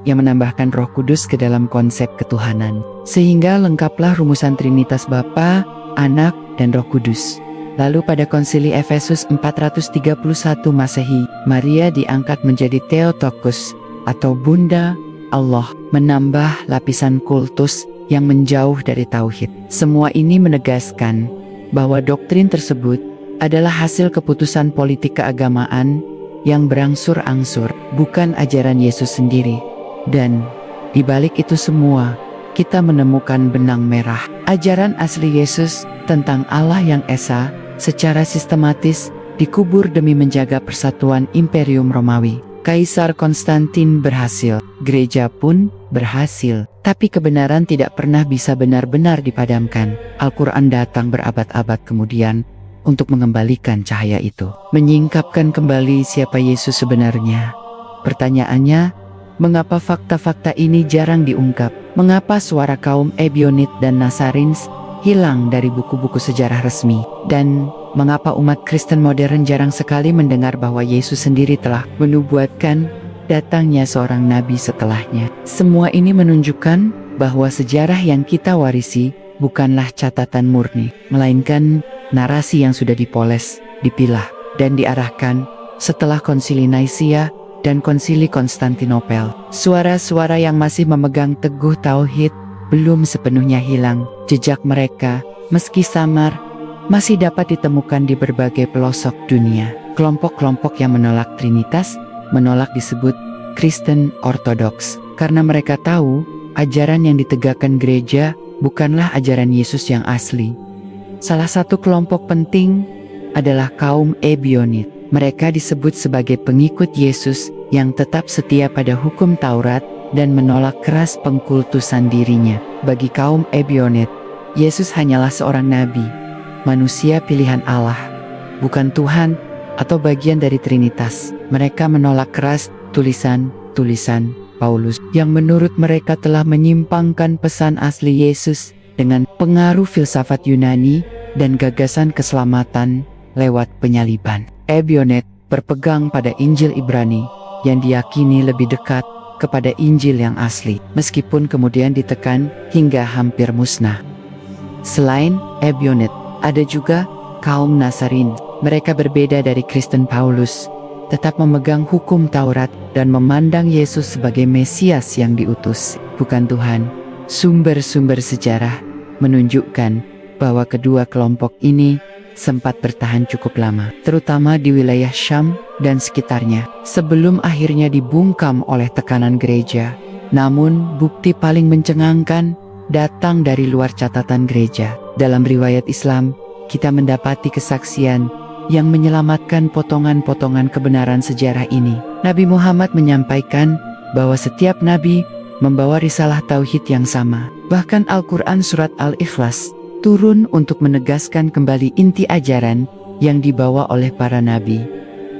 yang menambahkan Roh Kudus ke dalam konsep ketuhanan, sehingga lengkaplah rumusan Trinitas Bapa, Anak, dan Roh Kudus. Lalu pada konsili Efesus 431 Masehi, Maria diangkat menjadi Theotokos atau Bunda Allah, menambah lapisan kultus yang menjauh dari tauhid. Semua ini menegaskan bahwa doktrin tersebut adalah hasil keputusan politik keagamaan yang berangsur-angsur, bukan ajaran Yesus sendiri. Dan di balik itu semua, kita menemukan benang merah. Ajaran asli Yesus tentang Allah yang Esa secara sistematis dikubur demi menjaga persatuan Imperium Romawi. Kaisar Konstantin berhasil, gereja pun berhasil, tapi kebenaran tidak pernah bisa benar-benar dipadamkan. Al-Quran datang berabad-abad kemudian untuk mengembalikan cahaya itu, menyingkapkan kembali siapa Yesus sebenarnya. Pertanyaannya, mengapa fakta-fakta ini jarang diungkap? Mengapa suara kaum Ebionit dan Nasarins hilang dari buku-buku sejarah resmi? Dan mengapa umat Kristen modern jarang sekali mendengar bahwa Yesus sendiri telah menubuatkan datangnya seorang nabi setelahnya. Semua ini menunjukkan bahwa sejarah yang kita warisi bukanlah catatan murni, melainkan narasi yang sudah dipoles, dipilah, dan diarahkan setelah Konsili Naisea dan Konsili Konstantinopel. Suara-suara yang masih memegang teguh tauhid belum sepenuhnya hilang. Jejak mereka, meski samar, masih dapat ditemukan di berbagai pelosok dunia. Kelompok-kelompok yang menolak Trinitas menolak disebut Kristen Ortodoks, karena mereka tahu ajaran yang ditegakkan gereja bukanlah ajaran Yesus yang asli. Salah satu kelompok penting adalah kaum Ebionit. Mereka disebut sebagai pengikut Yesus yang tetap setia pada hukum Taurat dan menolak keras pengkultusan dirinya. Bagi kaum Ebionit, Yesus hanyalah seorang nabi, manusia pilihan Allah, bukan Tuhan atau bagian dari Trinitas. Mereka menolak keras tulisan-tulisan Paulus yang menurut mereka telah menyimpangkan pesan asli Yesus dengan pengaruh filsafat Yunani dan gagasan keselamatan lewat penyaliban. Ebionit berpegang pada Injil Ibrani yang diyakini lebih dekat kepada Injil yang asli, meskipun kemudian ditekan hingga hampir musnah. Selain Ebionit, ada juga kaum Nazarin. Mereka berbeda dari Kristen Paulus, tetap memegang hukum Taurat dan memandang Yesus sebagai Mesias yang diutus, bukan Tuhan. Sumber-sumber sejarah menunjukkan bahwa kedua kelompok ini sempat bertahan cukup lama, terutama di wilayah Syam dan sekitarnya, sebelum akhirnya dibungkam oleh tekanan gereja. Namun, bukti paling mencengangkan datang dari luar catatan gereja. Dalam riwayat Islam, kita mendapati kesaksian yang menyelamatkan potongan-potongan kebenaran sejarah ini. Nabi Muhammad menyampaikan bahwa setiap nabi membawa risalah tauhid yang sama. Bahkan Al-Quran surat Al-Ikhlas turun untuk menegaskan kembali inti ajaran yang dibawa oleh para nabi.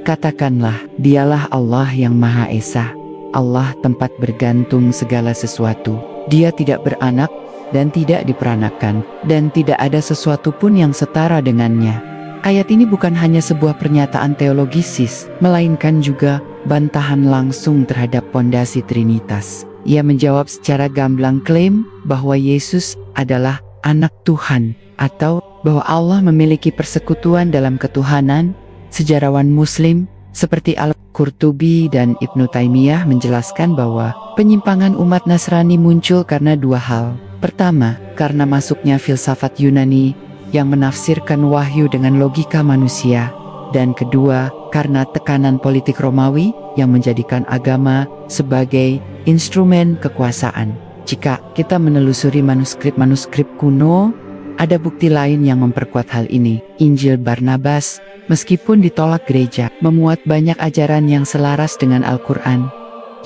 Katakanlah, dialah Allah yang Maha Esa, Allah tempat bergantung segala sesuatu. Dia tidak beranak dan tidak diperanakan, dan tidak ada sesuatu pun yang setara dengannya. Ayat ini bukan hanya sebuah pernyataan teologisis, melainkan juga bantahan langsung terhadap pondasi Trinitas. Ia menjawab secara gamblang klaim bahwa Yesus adalah anak Tuhan, atau bahwa Allah memiliki persekutuan dalam ketuhanan. Sejarawan Muslim seperti Al-Qurtubi dan Ibnu Taimiyah menjelaskan bahwa penyimpangan umat Nasrani muncul karena dua hal. Pertama, karena masuknya filsafat Yunani yang menafsirkan wahyu dengan logika manusia, dan kedua, karena tekanan politik Romawi yang menjadikan agama sebagai instrumen kekuasaan. Jika kita menelusuri manuskrip-manuskrip kuno, ada bukti lain yang memperkuat hal ini. Injil Barnabas, meskipun ditolak gereja, memuat banyak ajaran yang selaras dengan Al-Quran.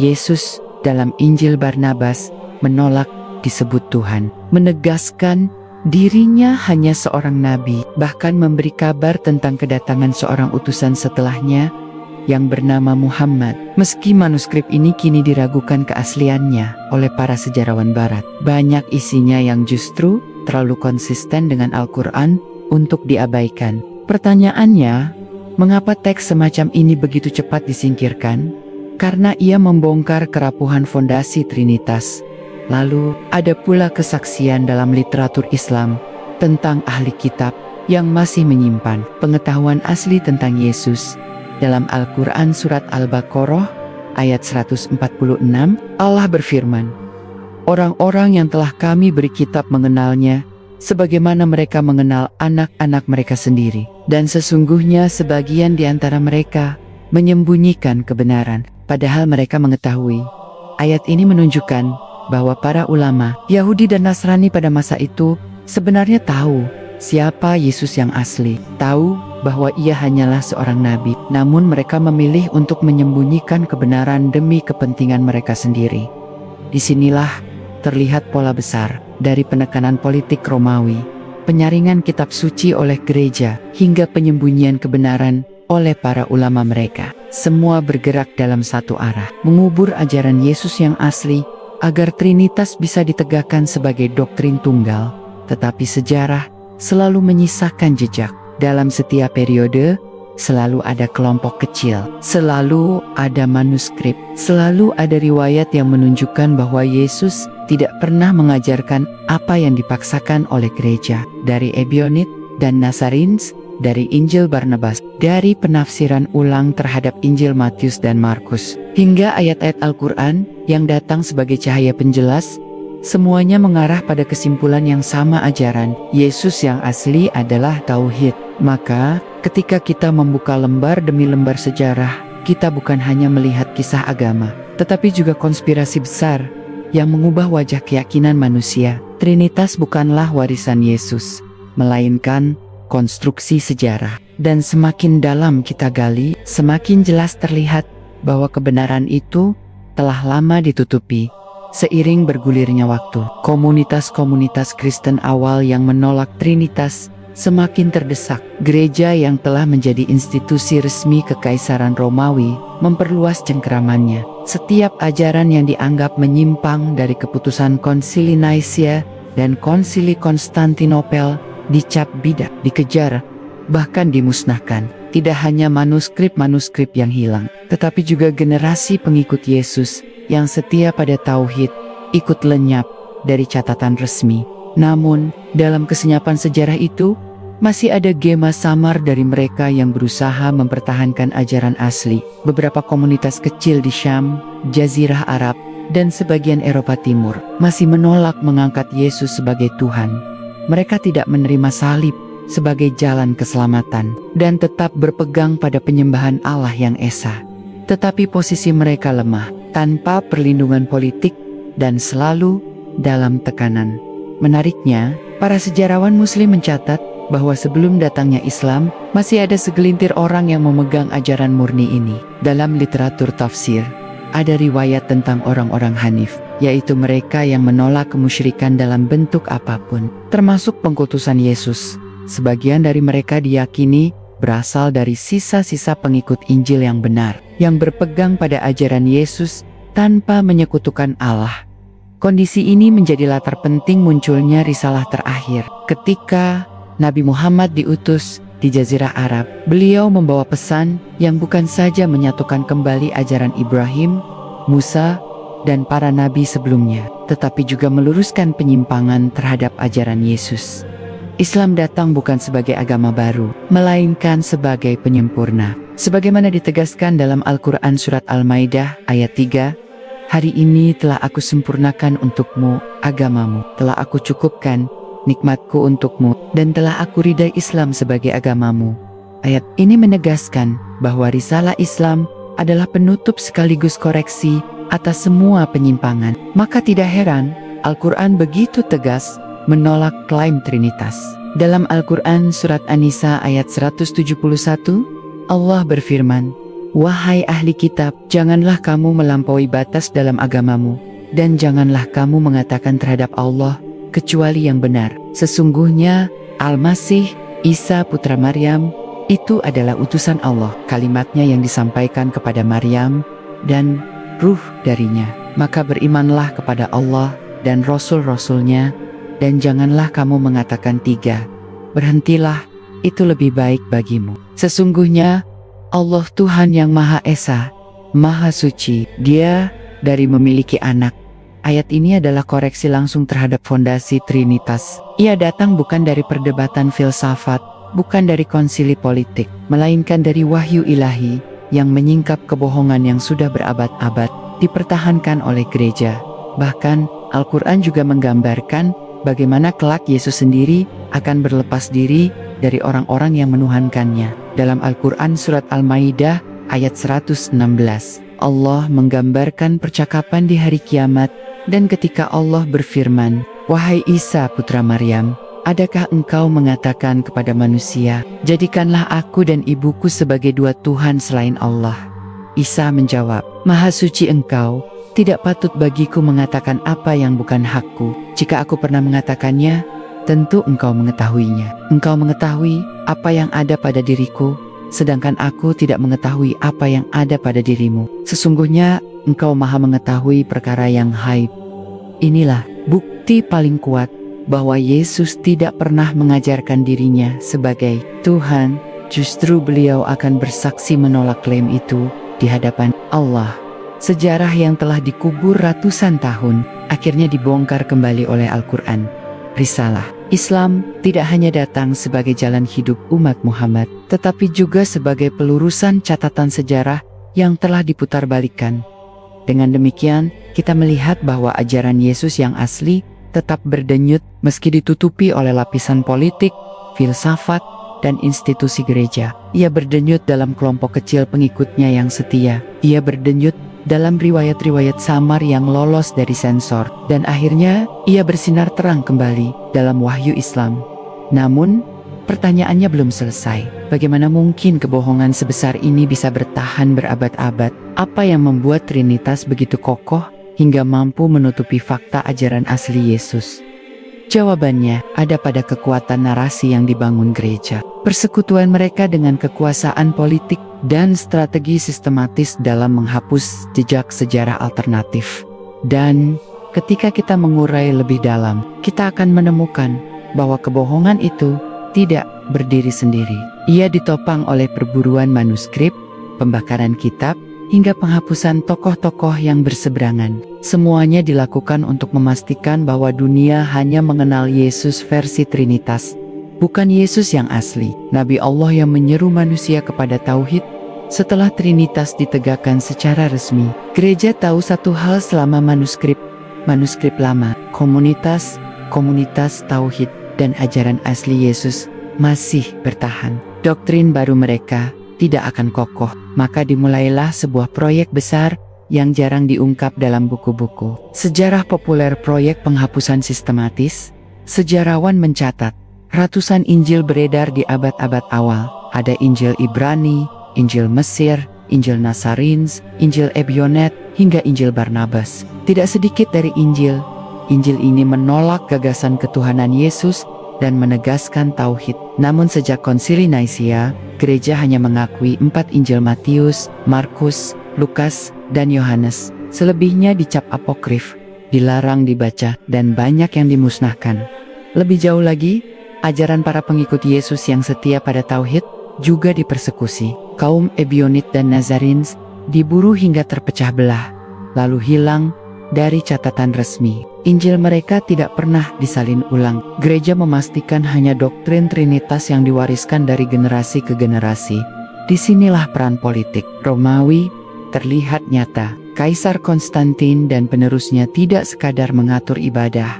Yesus dalam Injil Barnabas menolak disebut Tuhan, menegaskan dirinya hanya seorang nabi, bahkan memberi kabar tentang kedatangan seorang utusan setelahnya yang bernama Muhammad. Meski manuskrip ini kini diragukan keasliannya oleh para sejarawan barat, banyak isinya yang justru terlalu konsisten dengan Al-Quran untuk diabaikan. Pertanyaannya, mengapa teks semacam ini begitu cepat disingkirkan? Karena ia membongkar kerapuhan fondasi Trinitas. Lalu, ada pula kesaksian dalam literatur Islam tentang ahli kitab yang masih menyimpan pengetahuan asli tentang Yesus. Dalam Al-Quran surat Al-Baqarah ayat 146, Allah berfirman, "Orang-orang yang telah kami beri kitab mengenalnya, sebagaimana mereka mengenal anak-anak mereka sendiri. Dan sesungguhnya sebagian di antara mereka menyembunyikan kebenaran, padahal mereka mengetahui." Ayat ini menunjukkan bahwa para ulama Yahudi dan Nasrani pada masa itu sebenarnya tahu siapa Yesus yang asli, tahu bahwa ia hanyalah seorang nabi, namun mereka memilih untuk menyembunyikan kebenaran demi kepentingan mereka sendiri. Disinilah terlihat pola besar dari penekanan politik Romawi, penyaringan kitab suci oleh gereja, hingga penyembunyian kebenaran oleh para ulama mereka. Semua bergerak dalam satu arah, mengubur ajaran Yesus yang asli agar Trinitas bisa ditegakkan sebagai doktrin tunggal. Tetapi sejarah selalu menyisakan jejak. Dalam setiap periode, selalu ada kelompok kecil, selalu ada manuskrip, selalu ada riwayat yang menunjukkan bahwa Yesus tidak pernah mengajarkan apa yang dipaksakan oleh gereja. Dari Ebionit dan Nasarins, dari Injil Barnabas, dari penafsiran ulang terhadap Injil Matius dan Markus, hingga ayat-ayat Al-Quran yang datang sebagai cahaya penjelas, semuanya mengarah pada kesimpulan yang sama, ajaran Yesus yang asli adalah tauhid. Maka, ketika kita membuka lembar demi lembar sejarah, kita bukan hanya melihat kisah agama, tetapi juga konspirasi besar yang mengubah wajah keyakinan manusia. Trinitas bukanlah warisan Yesus, melainkan konstruksi sejarah. Dan semakin dalam kita gali, semakin jelas terlihat bahwa kebenaran itu telah lama ditutupi. Seiring bergulirnya waktu, komunitas-komunitas Kristen awal yang menolak Trinitas semakin terdesak. Gereja yang telah menjadi institusi resmi Kekaisaran Romawi memperluas cengkeramannya. Setiap ajaran yang dianggap menyimpang dari keputusan Konsili Nicaea dan Konsili Konstantinopel dicap bidah, dikejar, bahkan dimusnahkan. Tidak hanya manuskrip-manuskrip yang hilang, tetapi juga generasi pengikut Yesus yang setia pada tauhid ikut lenyap dari catatan resmi. Namun, dalam kesenyapan sejarah itu, masih ada gema samar dari mereka yang berusaha mempertahankan ajaran asli. Beberapa komunitas kecil di Syam, Jazirah Arab, dan sebagian Eropa Timur masih menolak mengangkat Yesus sebagai Tuhan. Mereka tidak menerima salib sebagai jalan keselamatan dan tetap berpegang pada penyembahan Allah yang esa. Tetapi posisi mereka lemah, tanpa perlindungan politik, dan selalu dalam tekanan. Menariknya, para sejarawan Muslim mencatat bahwa sebelum datangnya Islam, masih ada segelintir orang yang memegang ajaran murni ini. Dalam literatur tafsir, ada riwayat tentang orang-orang Hanif, yaitu mereka yang menolak kemusyrikan dalam bentuk apapun, termasuk pengkultusan Yesus. Sebagian dari mereka diyakini berasal dari sisa-sisa pengikut Injil yang benar, yang berpegang pada ajaran Yesus tanpa menyekutukan Allah. Kondisi ini menjadi latar penting munculnya risalah terakhir. Ketika Nabi Muhammad diutus di Jazirah Arab, beliau membawa pesan yang bukan saja menyatukan kembali ajaran Ibrahim, Musa, dan para nabi sebelumnya, tetapi juga meluruskan penyimpangan terhadap ajaran Yesus. Islam datang bukan sebagai agama baru, melainkan sebagai penyempurna. Sebagaimana ditegaskan dalam Al-Quran Surat Al-Maidah ayat 3, "Hari ini telah aku sempurnakan untukmu agamamu, telah aku cukupkan nikmatku untukmu, dan telah aku ridai Islam sebagai agamamu." Ayat ini menegaskan bahwa risalah Islam adalah penutup sekaligus koreksi atas semua penyimpangan. Maka tidak heran Al-Quran begitu tegas menolak klaim Trinitas. Dalam Al-Quran Surat An-Nisa ayat 171, Allah berfirman, "Wahai ahli kitab, janganlah kamu melampaui batas dalam agamamu, dan janganlah kamu mengatakan terhadap Allah kecuali yang benar. Sesungguhnya Al-Masih, Isa putra Maryam, itu adalah utusan Allah. Kalimatnya yang disampaikan kepada Maryam, dan ruh darinya. Maka berimanlah kepada Allah dan Rasul-Rasulnya, dan janganlah kamu mengatakan tiga. Berhentilah, itu lebih baik bagimu. Sesungguhnya Allah Tuhan yang Maha Esa, Maha Suci, Dia dari memiliki anak." Ayat ini adalah koreksi langsung terhadap fondasi Trinitas. Ia datang bukan dari perdebatan filsafat, bukan dari konsili politik, melainkan dari wahyu ilahi yang menyingkap kebohongan yang sudah berabad-abad dipertahankan oleh gereja. Bahkan, Al-Quran juga menggambarkan bagaimana kelak Yesus sendiri akan berlepas diri dari orang-orang yang menuhankannya. Dalam Al-Quran Surat Al-Maidah ayat 116, Allah menggambarkan percakapan di hari kiamat, dan ketika Allah berfirman, "Wahai Isa putra Maryam, adakah engkau mengatakan kepada manusia, jadikanlah aku dan ibuku sebagai dua Tuhan selain Allah?" Isa menjawab, "Maha suci engkau, tidak patut bagiku mengatakan apa yang bukan hakku. Jika aku pernah mengatakannya, tentu engkau mengetahuinya. Engkau mengetahui apa yang ada pada diriku, sedangkan aku tidak mengetahui apa yang ada pada dirimu. Sesungguhnya engkau maha mengetahui perkara yang haib." Inilah bukti paling kuat bahwa Yesus tidak pernah mengajarkan dirinya sebagai Tuhan. Justru beliau akan bersaksi menolak klaim itu di hadapan Allah. Sejarah yang telah dikubur ratusan tahun akhirnya dibongkar kembali oleh Al-Quran. Risalah Islam tidak hanya datang sebagai jalan hidup umat Muhammad, tetapi juga sebagai pelurusan catatan sejarah yang telah diputarbalikkan. Dengan demikian, kita melihat bahwa ajaran Yesus yang asli tetap berdenyut meski ditutupi oleh lapisan politik, filsafat, dan institusi gereja. Ia berdenyut dalam kelompok kecil pengikutnya yang setia. Ia berdenyut dalam riwayat-riwayat samar yang lolos dari sensor. Dan akhirnya, ia bersinar terang kembali dalam wahyu Islam. Namun, pertanyaannya belum selesai. Bagaimana mungkin kebohongan sebesar ini bisa bertahan berabad-abad? Apa yang membuat Trinitas begitu kokoh hingga mampu menutupi fakta ajaran asli Yesus? Jawabannya ada pada kekuatan narasi yang dibangun gereja. Persekutuan mereka dengan kekuasaan politik dan strategi sistematis dalam menghapus jejak sejarah alternatif. Dan ketika kita mengurai lebih dalam, kita akan menemukan bahwa kebohongan itu tidak berdiri sendiri. Ia ditopang oleh perburuan manuskrip, pembakaran kitab, hingga penghapusan tokoh-tokoh yang berseberangan. Semuanya dilakukan untuk memastikan bahwa dunia hanya mengenal Yesus versi Trinitas, bukan Yesus yang asli. Nabi Allah yang menyeru manusia kepada tauhid. Setelah Trinitas ditegakkan secara resmi, gereja tahu satu hal selama manuskrip lama, komunitas tauhid dan ajaran asli Yesus masih bertahan. Doktrin baru mereka tidak akan kokoh. Maka dimulailah sebuah proyek besar yang jarang diungkap dalam buku-buku. Sejarah populer proyek penghapusan sistematis. Sejarawan mencatat, ratusan Injil beredar di abad-abad awal. Ada Injil Ibrani, Injil Mesir, Injil Nasarins, Injil Ebionet, hingga Injil Barnabas. Tidak sedikit dari Injil ini menolak gagasan ketuhanan Yesus dan menegaskan tauhid. Namun sejak Konsili Naisea, gereja hanya mengakui 4 Injil Matius, Markus, Lukas, dan Yohanes. Selebihnya dicap apokrif, dilarang dibaca, dan banyak yang dimusnahkan. Lebih jauh lagi, ajaran para pengikut Yesus yang setia pada tauhid juga dipersekusi. Kaum Ebionit dan Nazarins diburu hingga terpecah belah, lalu hilang dari catatan resmi. Injil mereka tidak pernah disalin ulang. Gereja memastikan hanya doktrin Trinitas yang diwariskan dari generasi ke generasi. Disinilah peran politik Romawi terlihat nyata. Kaisar Konstantin dan penerusnya tidak sekadar mengatur ibadah.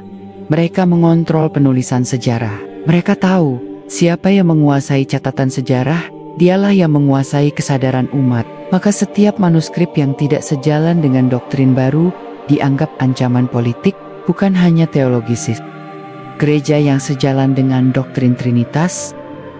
Mereka mengontrol penulisan sejarah. Mereka tahu siapa yang menguasai catatan sejarah, dialah yang menguasai kesadaran umat. Maka setiap manuskrip yang tidak sejalan dengan doktrin baru dianggap ancaman politik, bukan hanya teologis. Gereja yang sejalan dengan doktrin Trinitas,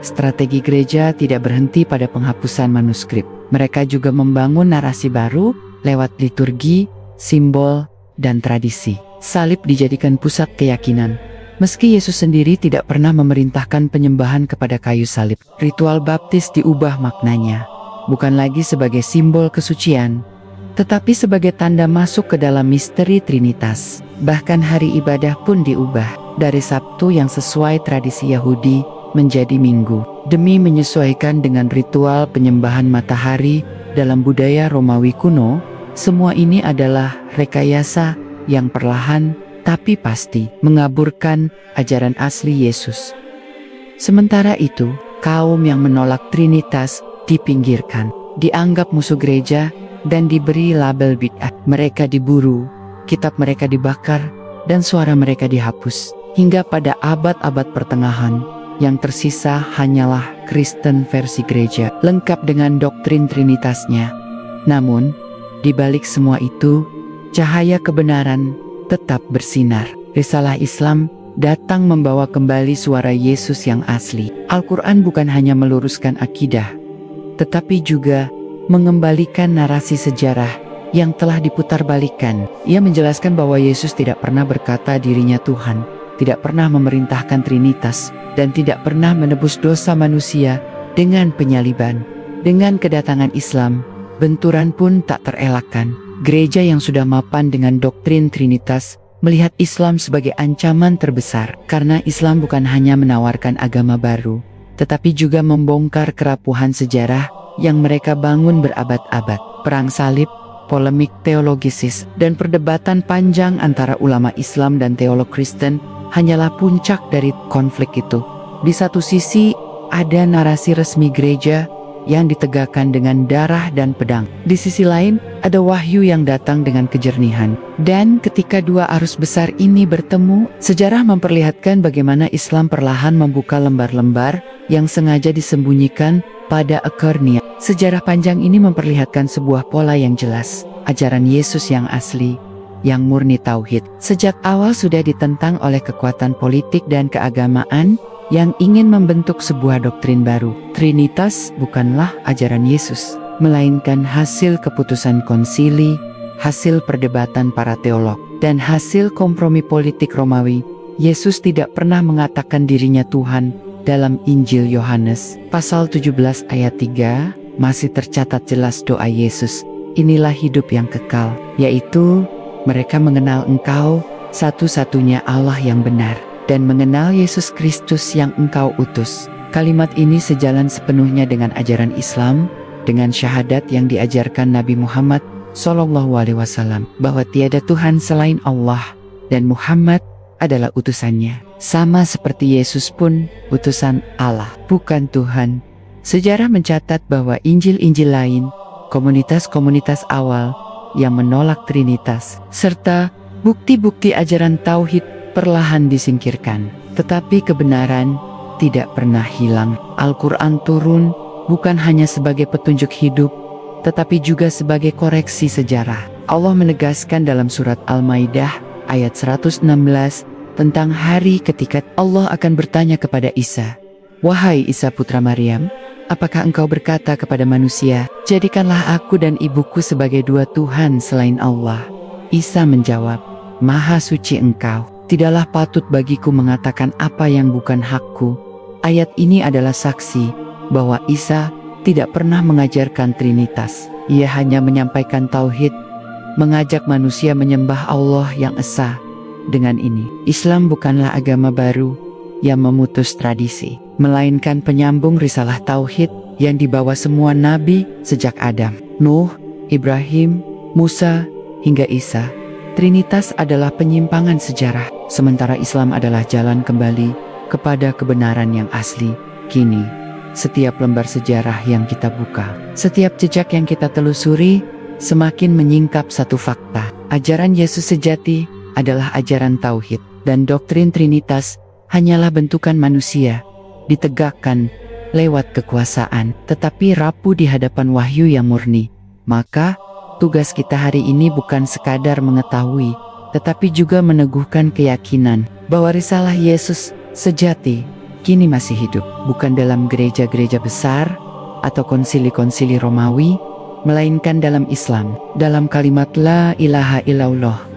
strategi gereja tidak berhenti pada penghapusan manuskrip. Mereka juga membangun narasi baru lewat liturgi, simbol, dan tradisi. Salib dijadikan pusat keyakinan. Meski Yesus sendiri tidak pernah memerintahkan penyembahan kepada kayu salib, ritual baptis diubah maknanya. Bukan lagi sebagai simbol kesucian, tetapi sebagai tanda masuk ke dalam misteri Trinitas. Bahkan hari ibadah pun diubah dari Sabtu yang sesuai tradisi Yahudi menjadi Minggu, demi menyesuaikan dengan ritual penyembahan matahari dalam budaya Romawi kuno. Semua ini adalah rekayasa yang perlahan tapi pasti mengaburkan ajaran asli Yesus. Sementara itu, kaum yang menolak Trinitas dipinggirkan, dianggap musuh gereja, dan diberi label bid'ah. Mereka diburu, kitab mereka dibakar, dan suara mereka dihapus. Hingga pada abad-abad pertengahan, yang tersisa hanyalah Kristen versi gereja, lengkap dengan doktrin Trinitasnya. Namun, di balik semua itu, cahaya kebenaran tetap bersinar. Risalah Islam datang membawa kembali suara Yesus yang asli. Al-Quran bukan hanya meluruskan akidah, tetapi juga mengembalikan narasi sejarah yang telah diputarbalikkan. Ia menjelaskan bahwa Yesus tidak pernah berkata dirinya Tuhan, tidak pernah memerintahkan Trinitas, dan tidak pernah menebus dosa manusia dengan penyaliban. Dengan kedatangan Islam, benturan pun tak terelakkan. Gereja yang sudah mapan dengan doktrin Trinitas melihat Islam sebagai ancaman terbesar, karena Islam bukan hanya menawarkan agama baru, tetapi juga membongkar kerapuhan sejarah yang mereka bangun berabad-abad. Perang salib, polemik teologisis, dan perdebatan panjang antara ulama Islam dan teolog Kristen hanyalah puncak dari konflik itu. Di satu sisi, ada narasi resmi gereja yang ditegakkan dengan darah dan pedang. Di sisi lain, ada wahyu yang datang dengan kejernihan. Dan ketika dua arus besar ini bertemu, sejarah memperlihatkan bagaimana Islam perlahan membuka lembar-lembar yang sengaja disembunyikan pada Akernia. Sejarah panjang ini memperlihatkan sebuah pola yang jelas, ajaran Yesus yang asli, yang murni tauhid, sejak awal sudah ditentang oleh kekuatan politik dan keagamaan yang ingin membentuk sebuah doktrin baru. Trinitas bukanlah ajaran Yesus, melainkan hasil keputusan konsili, hasil perdebatan para teolog, dan hasil kompromi politik Romawi. Yesus tidak pernah mengatakan dirinya Tuhan. Dalam Injil Yohanes, pasal 17 ayat 3, masih tercatat jelas doa Yesus, inilah hidup yang kekal, yaitu mereka mengenal Engkau, satu-satunya Allah yang benar, dan mengenal Yesus Kristus yang Engkau utus. Kalimat ini sejalan sepenuhnya dengan ajaran Islam, dengan syahadat yang diajarkan Nabi Muhammad SAW, bahwa tiada Tuhan selain Allah, dan Muhammad adalah utusannya. Sama seperti Yesus pun utusan Allah, bukan Tuhan. Sejarah mencatat bahwa Injil-Injil lain, komunitas-komunitas awal yang menolak Trinitas, serta bukti-bukti ajaran tauhid perlahan disingkirkan. Tetapi kebenaran tidak pernah hilang. Al-Quran turun bukan hanya sebagai petunjuk hidup, tetapi juga sebagai koreksi sejarah. Allah menegaskan dalam surat Al-Maidah ayat 116 tentang hari ketika Allah akan bertanya kepada Isa, "Wahai Isa putra Maryam, apakah engkau berkata kepada manusia, jadikanlah aku dan ibuku sebagai dua Tuhan selain Allah?" Isa menjawab, "Maha suci Engkau, tidaklah patut bagiku mengatakan apa yang bukan hakku." Ayat ini adalah saksi bahwa Isa tidak pernah mengajarkan Trinitas. Ia hanya menyampaikan tauhid, mengajak manusia menyembah Allah yang esa. Dengan ini, Islam bukanlah agama baru yang memutus tradisi, melainkan penyambung risalah tauhid yang dibawa semua nabi sejak Adam, Nuh, Ibrahim, Musa, hingga Isa. Trinitas adalah penyimpangan sejarah, sementara Islam adalah jalan kembali kepada kebenaran yang asli. Kini, setiap lembar sejarah yang kita buka, setiap jejak yang kita telusuri, semakin menyingkap satu fakta. Ajaran Yesus sejati adalah ajaran tauhid, dan doktrin Trinitas hanyalah bentukan manusia, ditegakkan lewat kekuasaan, tetapi rapuh di hadapan wahyu yang murni. Maka, tugas kita hari ini bukan sekadar mengetahui, tetapi juga meneguhkan keyakinan bahwa risalah Yesus sejati kini masih hidup, bukan dalam gereja-gereja besar atau konsili-konsili Romawi, melainkan dalam Islam, dalam kalimat La ilaha illallah.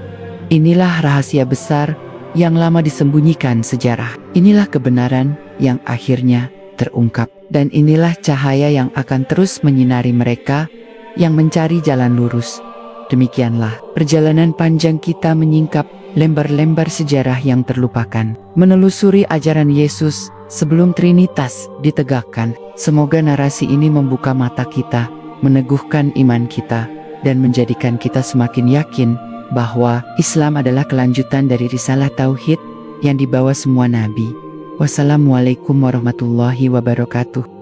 Inilah rahasia besar yang lama disembunyikan sejarah. Inilah kebenaran yang akhirnya terungkap. Dan inilah cahaya yang akan terus menyinari mereka yang mencari jalan lurus. Demikianlah perjalanan panjang kita menyingkap lembar-lembar sejarah yang terlupakan, menelusuri ajaran Yesus sebelum Trinitas ditegakkan. Semoga narasi ini membuka mata kita, meneguhkan iman kita, dan menjadikan kita semakin yakin bahwa Islam adalah kelanjutan dari risalah tauhid yang dibawa semua nabi. Wassalamualaikum warahmatullahi wabarakatuh.